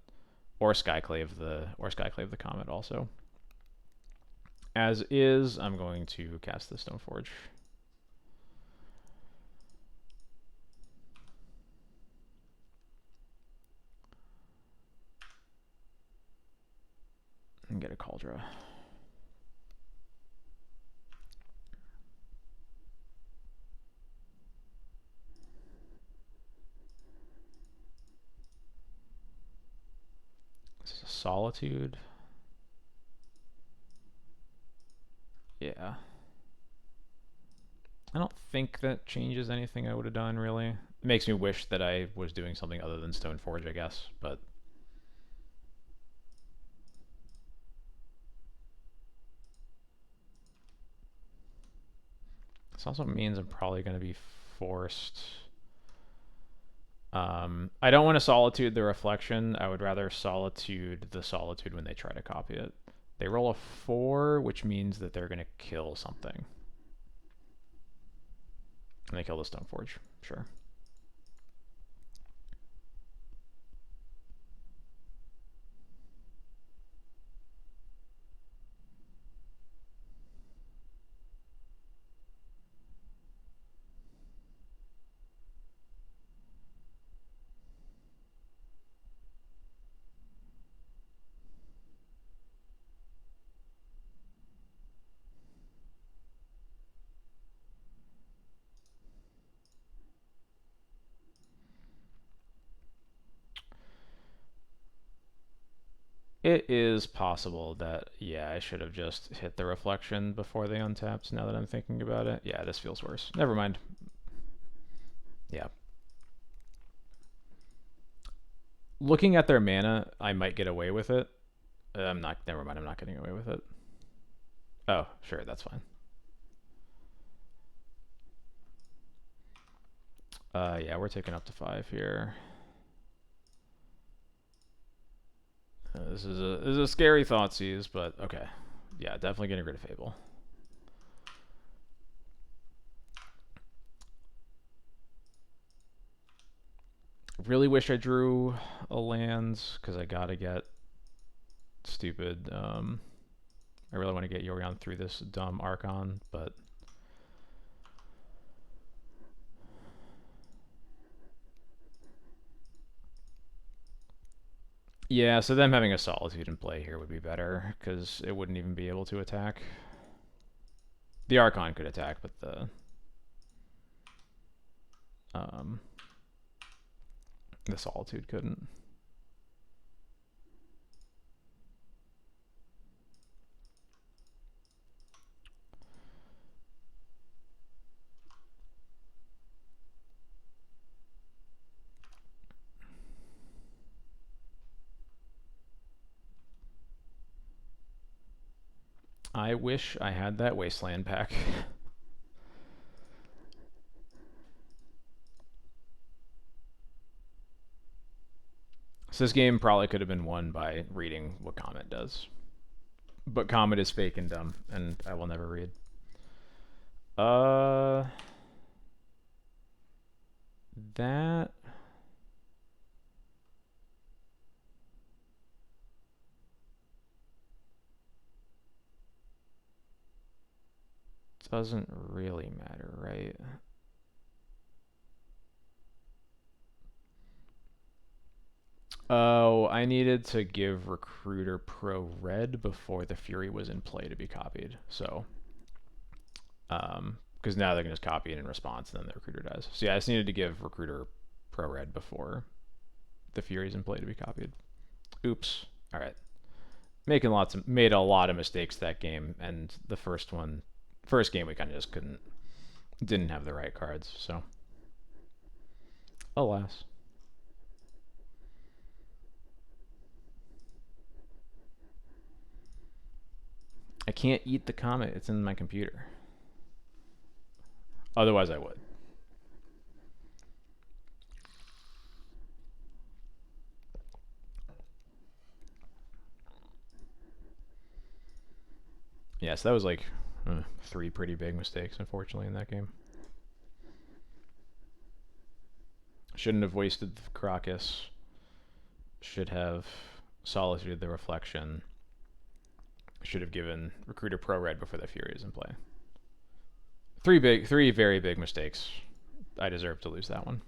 or Skyclave the Comet also. As is, I'm going to cast the Stoneforge. And get a Cauldron. This is a Solitude. Yeah. I don't think that changes anything I would have done, really. It makes me wish that I was doing something other than Stoneforge, I guess, but... This also means I'm probably going to be forced... I don't want to Solitude the Reflection. I would rather Solitude the Solitude when they try to copy it. They roll a 4, which means that they're going to kill something. And they kill the Stoneforge, sure. It is possible that, yeah, I should have just hit the reflection before they untapped, now that I'm thinking about it. Yeah, this feels worse. Never mind. Yeah. Looking at their mana, I might get away with it. Never mind, I'm not getting away with it. Oh, sure, that's fine. Yeah, we're taking up to 5 here. This is a scary Thoughtseize, but okay. Yeah, definitely getting rid of Fable. Really wish I drew a lands, because I gotta get stupid. I really want to get Yorion through this dumb Archon, but... Yeah, so them having a Solitude in play here would be better, because it wouldn't even be able to attack. The Archon could attack, but the Solitude couldn't. I wish I had that Wasteland pack. So this game probably could have been won by reading what Comet does. But Comet is fake and dumb, and I will never read. That doesn't really matter, right? Oh, I needed to give Recruiter Pro red before the Fury was in play to be copied. So, because now they can just copy it in response, and then the Recruiter does. So yeah, I just needed to give Recruiter Pro red before the Fury's in play to be copied. Oops. All right. Made a lot of mistakes that game, and the first game we kind of just didn't have the right cards. So, alas. I can't eat the Comet. It's in my computer. Otherwise, I would. Yeah, so that was like 3 pretty big mistakes, unfortunately, in that game. Shouldn't have wasted the Crocus. Should have solitude the Reflection. Should have given Recruiter Pro red before the Fury is in play. 3 very big mistakes. I deserve to lose that one.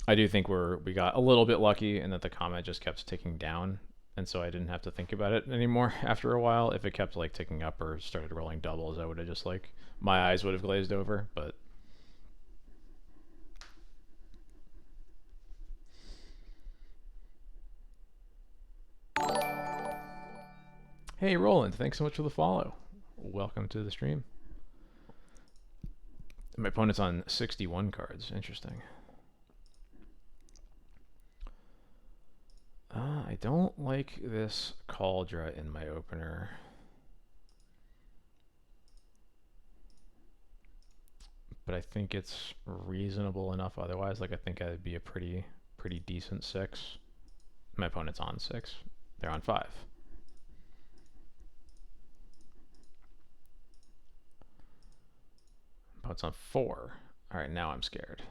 I do think we got a little bit lucky in that the Comet just kept ticking down, and so I didn't have to think about it anymore after a while. If it kept like ticking up or started rolling doubles, I would have just like my eyes would have glazed over. But hey, Roland, thanks so much for the follow. Welcome to the stream. My opponent's on 61 cards. Interesting. I don't like this Cauldra in my opener. But I think it's reasonable enough otherwise. Like, I think I'd be a pretty decent 6. My opponent's on 6. They're on 5. Opponent's on 4. Alright, now I'm scared.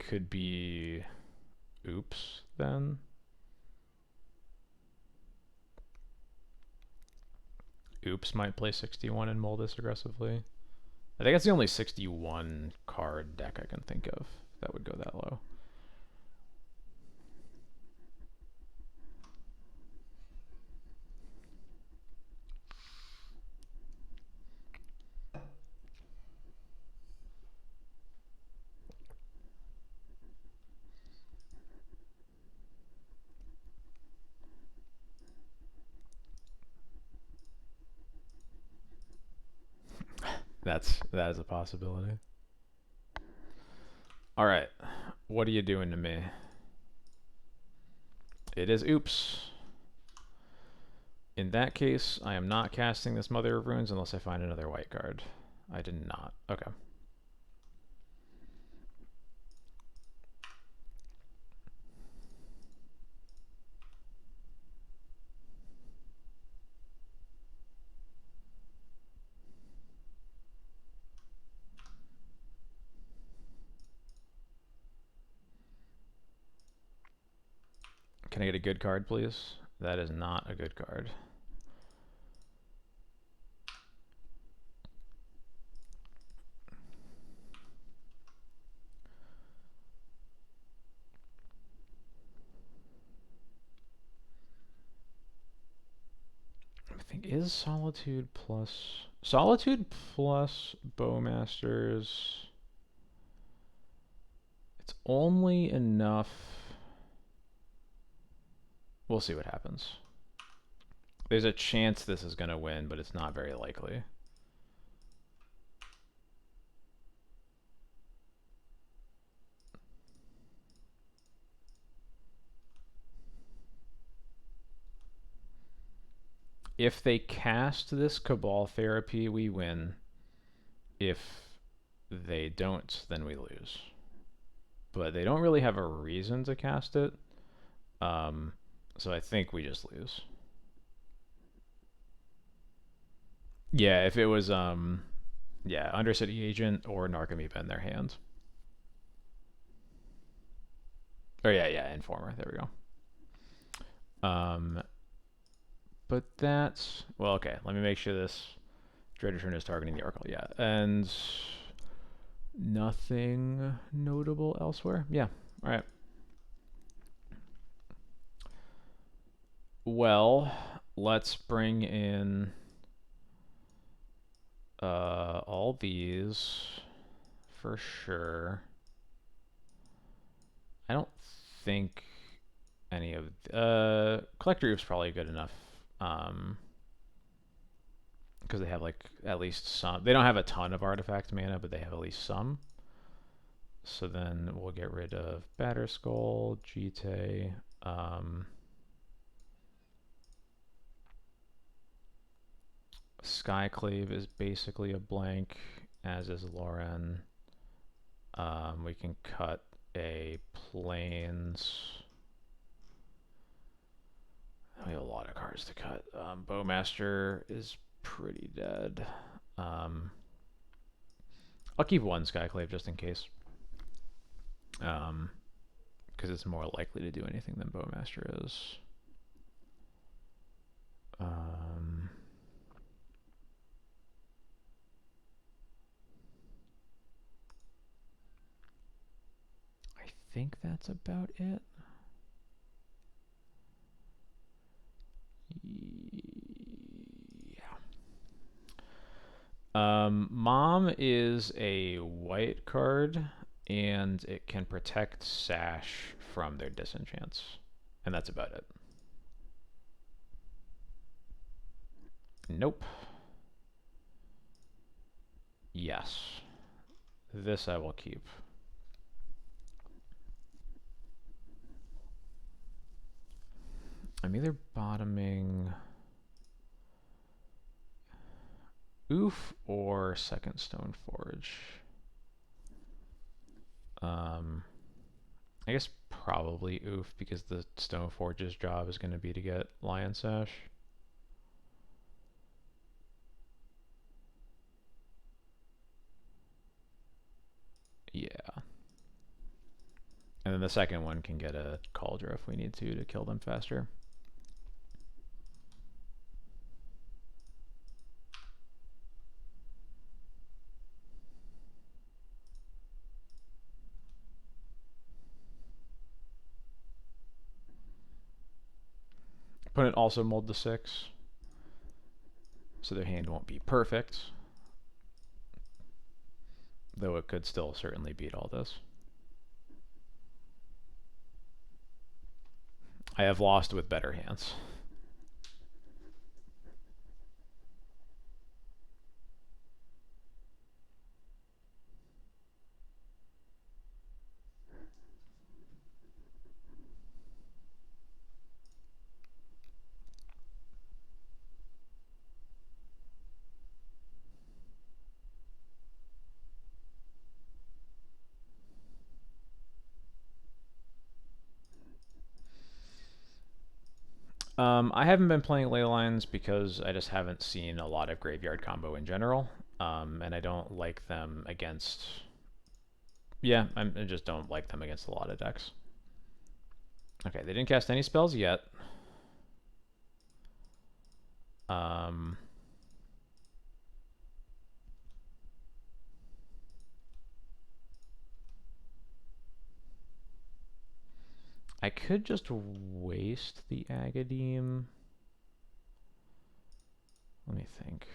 Could be oops then. Oops might play 61 and mold this aggressively. I think that's the only 61 card deck I can think of that would go that low. That is a possibility. All right, what are you doing to me? It is oops. In that case, I am not casting this Mother of Runes unless I find another white card. I did not. Okay. Can I get a good card, please? That is not a good card. Is Solitude plus Bowmasters? It's only enough. We'll see what happens. There's a chance this is going to win, but it's not very likely. If they cast this Cabal Therapy, we win. If they don't, then we lose. But they don't really have a reason to cast it. So I think we just lose. Yeah, if it was Undercity Agent or Narcomoeba in their hand. Or yeah, Informer. There we go. But that's well, okay. Let me make sure this Dread Return is targeting the Oracle. Yeah, and nothing notable elsewhere. Yeah. All right. Well, let's bring in all these for sure. I don't think any of Collector Roof's probably good enough. Because they have like at least some. They don't have a ton of artifact mana, but they have at least some. So then we'll get rid of Batterskull, Jite, Skyclave is basically a blank, as is Loren. We can cut a Plains. We have a lot of cards to cut. Bowmaster is pretty dead. I'll keep one Skyclave just in case. Because it's more likely to do anything than Bowmaster is. I think that's about it. Yeah. Mom is a white card, and it can protect Sash from their disenchants. And that's about it. Nope. Yes. This I will keep. I'm either bottoming Oof or Second Stone Forge. I guess probably Oof because the Stone Forge's job is going to be to get Lion Sash. Yeah. And then the second one can get a Cauldron if we need to kill them faster. Opponent also mulled to 6, so their hand won't be perfect, though it could still certainly beat all this. I have lost with better hands. I haven't been playing ley lines because I just haven't seen a lot of graveyard combo in general, and I don't like them against. Yeah, I just don't like them against a lot of decks. Okay, they didn't cast any spells yet. I could just waste the Agadeem. Let me think.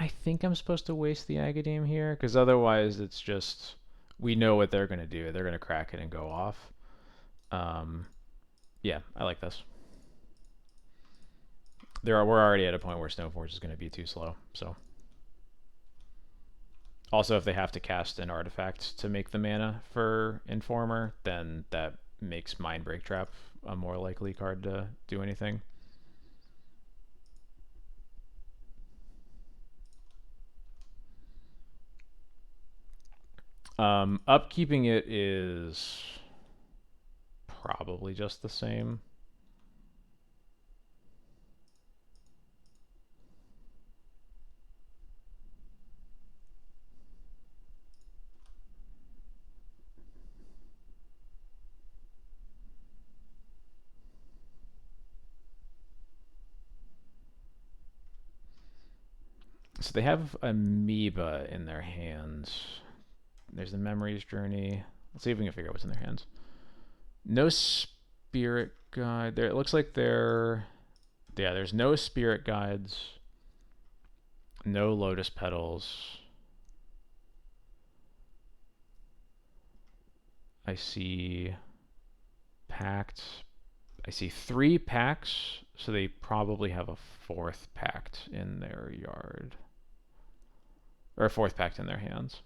I think I'm supposed to waste the Aghanim here, because otherwise it's just, we know what they're going to do. They're going to crack it and go off. Yeah, I like this. We're already at a point where Stoneforge is going to be too slow, so. Also, if they have to cast an artifact to make the mana for Informer, then that makes Mindbreak Trap a more likely card to do anything. Upkeeping it is probably just the same. So they have Amoeba in their hands. There's the Memories Journey. Let's see if we can figure out what's in their hands. No Spirit Guide. There, it looks like they're... Yeah, there's no Spirit Guides. No Lotus Petals. I see Pact. I see 3 packs, so they probably have a 4th pact in their yard. Or a 4th pact in their hands.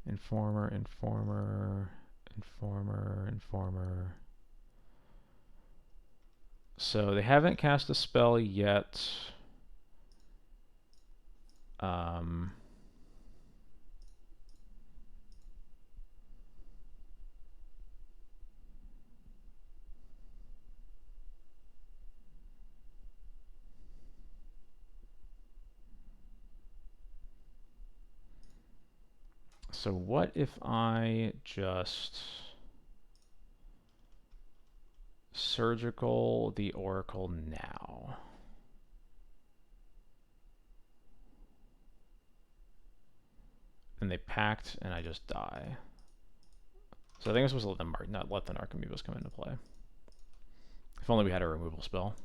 Informer, Informer, Informer, Informer. So they haven't cast a spell yet. So what if I just surgical the Oracle now? And they packed, and I just die. So I think I'm supposed to let them not let the Narcomoebas come into play. If only we had a removal spell.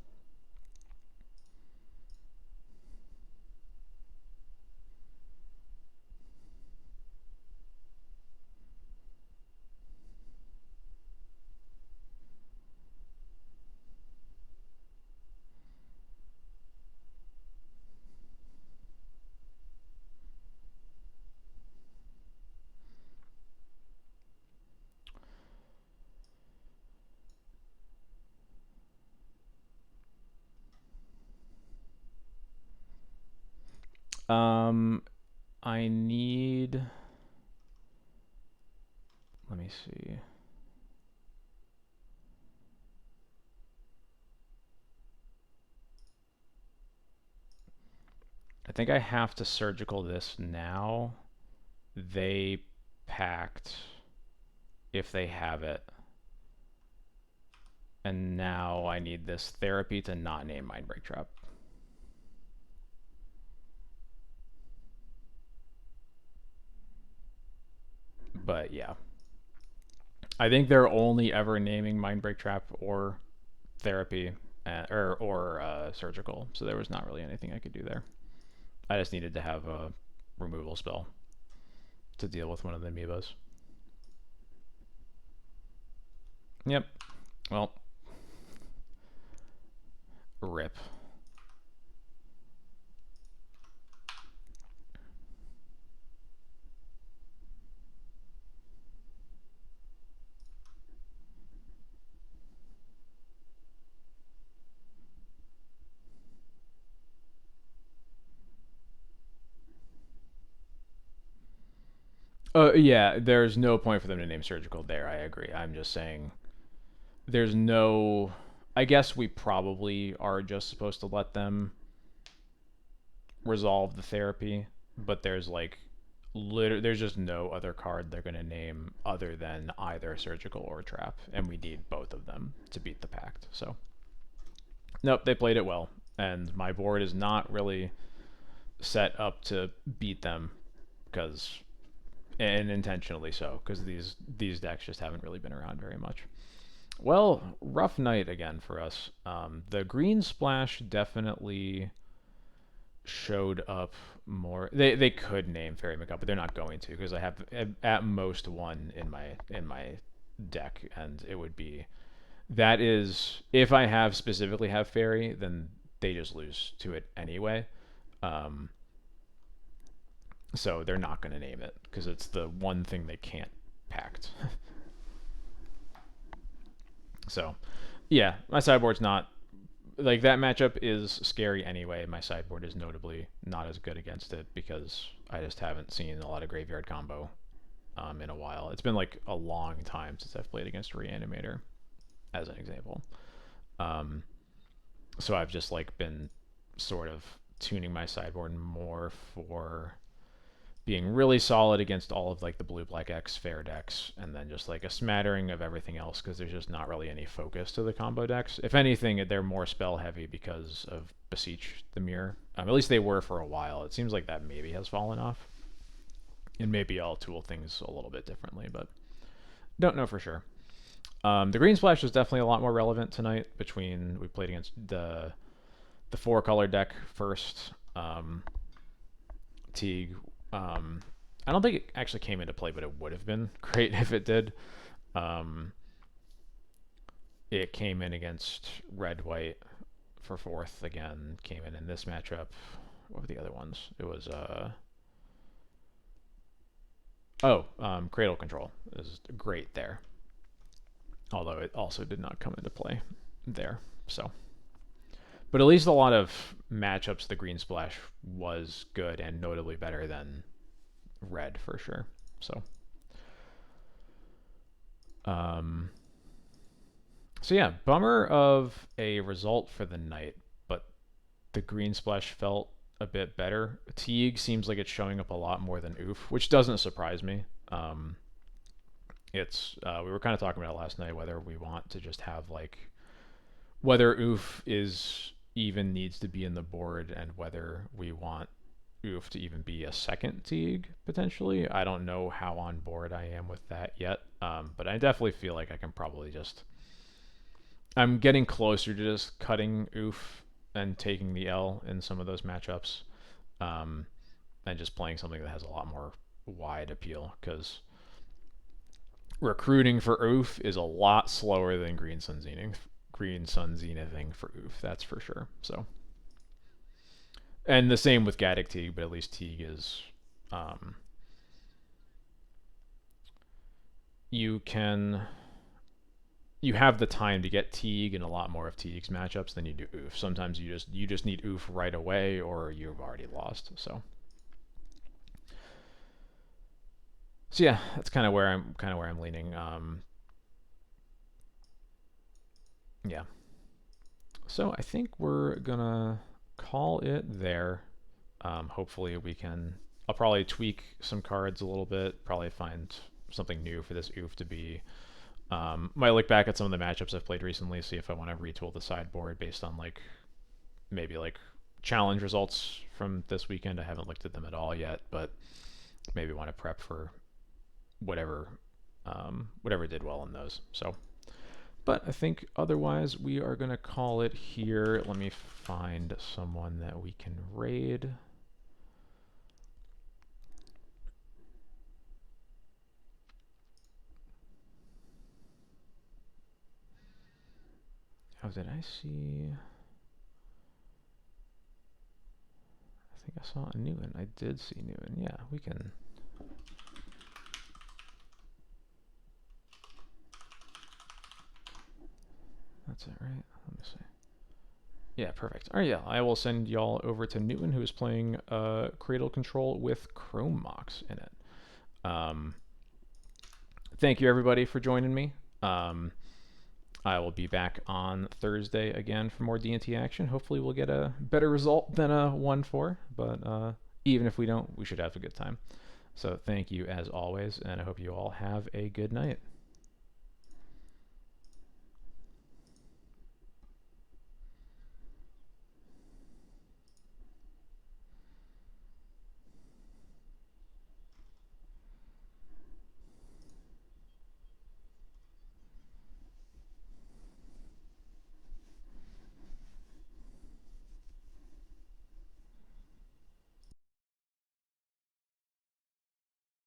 I need... Let me see. I think I have to surgical this now. They packed if they have it. And now I need this therapy to not name Mindbreak Trap. But yeah. I think they're only ever naming Mindbreak Trap or therapy or surgical, so there was not really anything I could do there. I just needed to have a removal spell to deal with one of the amoebas. Yep. Well, rip. Yeah, there's no point for them to name surgical there. I agree. I'm just saying there's no. I guess we probably are just supposed to let them resolve the therapy, but there's like there's just no other card they're going to name other than either surgical or trap, and we need both of them to beat the pact. So nope, they played it well, and my board is not really set up to beat them because, and intentionally so, because these decks just haven't really been around very much. Well, rough night again for us. The green splash definitely showed up more. They could name Fairy McGuff, but they're not going to because I have at most one in my deck, and it would be that is if I specifically have Fairy, then they just lose to it anyway. Um, so they're not going to name it because it's the one thing they can't pact. So, yeah, my sideboard's not like that matchup is scary anyway. My sideboard is notably not as good against it because I just haven't seen a lot of graveyard combo in a while. It's been like a long time since I've played against Reanimator, as an example. So I've just like been sort of tuning my sideboard more for being really solid against all of like the blue black X fair decks, and then just like a smattering of everything else because there's just not really any focus to the combo decks. If anything, they're more spell heavy because of Beseech the Mirror. At least they were for a while. It seems like that maybe has fallen off, and maybe I'll tool things a little bit differently, but don't know for sure. The green splash was definitely a lot more relevant tonight. Between we played against the 4-color deck first. Teeg. I don't think it actually came into play, but it would have been great if it did. It came in against red white for 4th again. Came in this matchup. What were the other ones? It was Cradle Control is great there. Although it also did not come into play there. So, but at least a lot of matchups, the green splash was good and notably better than red for sure. So, so yeah, bummer of a result for the night, but the green splash felt a bit better. Teeg seems like it's showing up a lot more than Oof, which doesn't surprise me. It's we were kind of talking about it last night whether we want to just have like whether Oof is even needs to be in the board and whether we want Oof to even be a second Teeg potentially. I don't know how on board I am with that yet, but I definitely feel like I can probably just. I'm getting closer to just cutting Oof and taking the L in some of those matchups, and just playing something that has a lot more wide appeal because recruiting for Oof is a lot slower than Green Sun Zenithing for Oof, that's for sure. So, and the same with Gaddock Teeg, but at least Teeg is you have the time to get Teeg in a lot more of Teeg's matchups than you do Oof. Sometimes you just need Oof right away or you've already lost. So yeah, that's kind of where I'm leaning. Yeah. So I think we're gonna call it there. Hopefully we can. I'll probably tweak some cards a little bit. Probably find something new for this Oof to be. Might look back at some of the matchups I've played recently, see if I want to retool the sideboard based on like maybe like challenge results from this weekend. I haven't looked at them at all yet, but maybe want to prep for whatever did well in those. So, but I think otherwise we are gonna call it here. Let me find someone that we can raid. Oh, did I see? I think I saw a new one. I did see new one. Yeah, we can. That's it, right? Let me see. Yeah, perfect. All right, yeah, I will send y'all over to Newton, who is playing Cradle Control with Chrome Mox in it. Thank you, everybody, for joining me. I will be back on Thursday again for more D&T action. Hopefully, we'll get a better result than a 1-4, but even if we don't, we should have a good time. So, thank you as always, and I hope you all have a good night.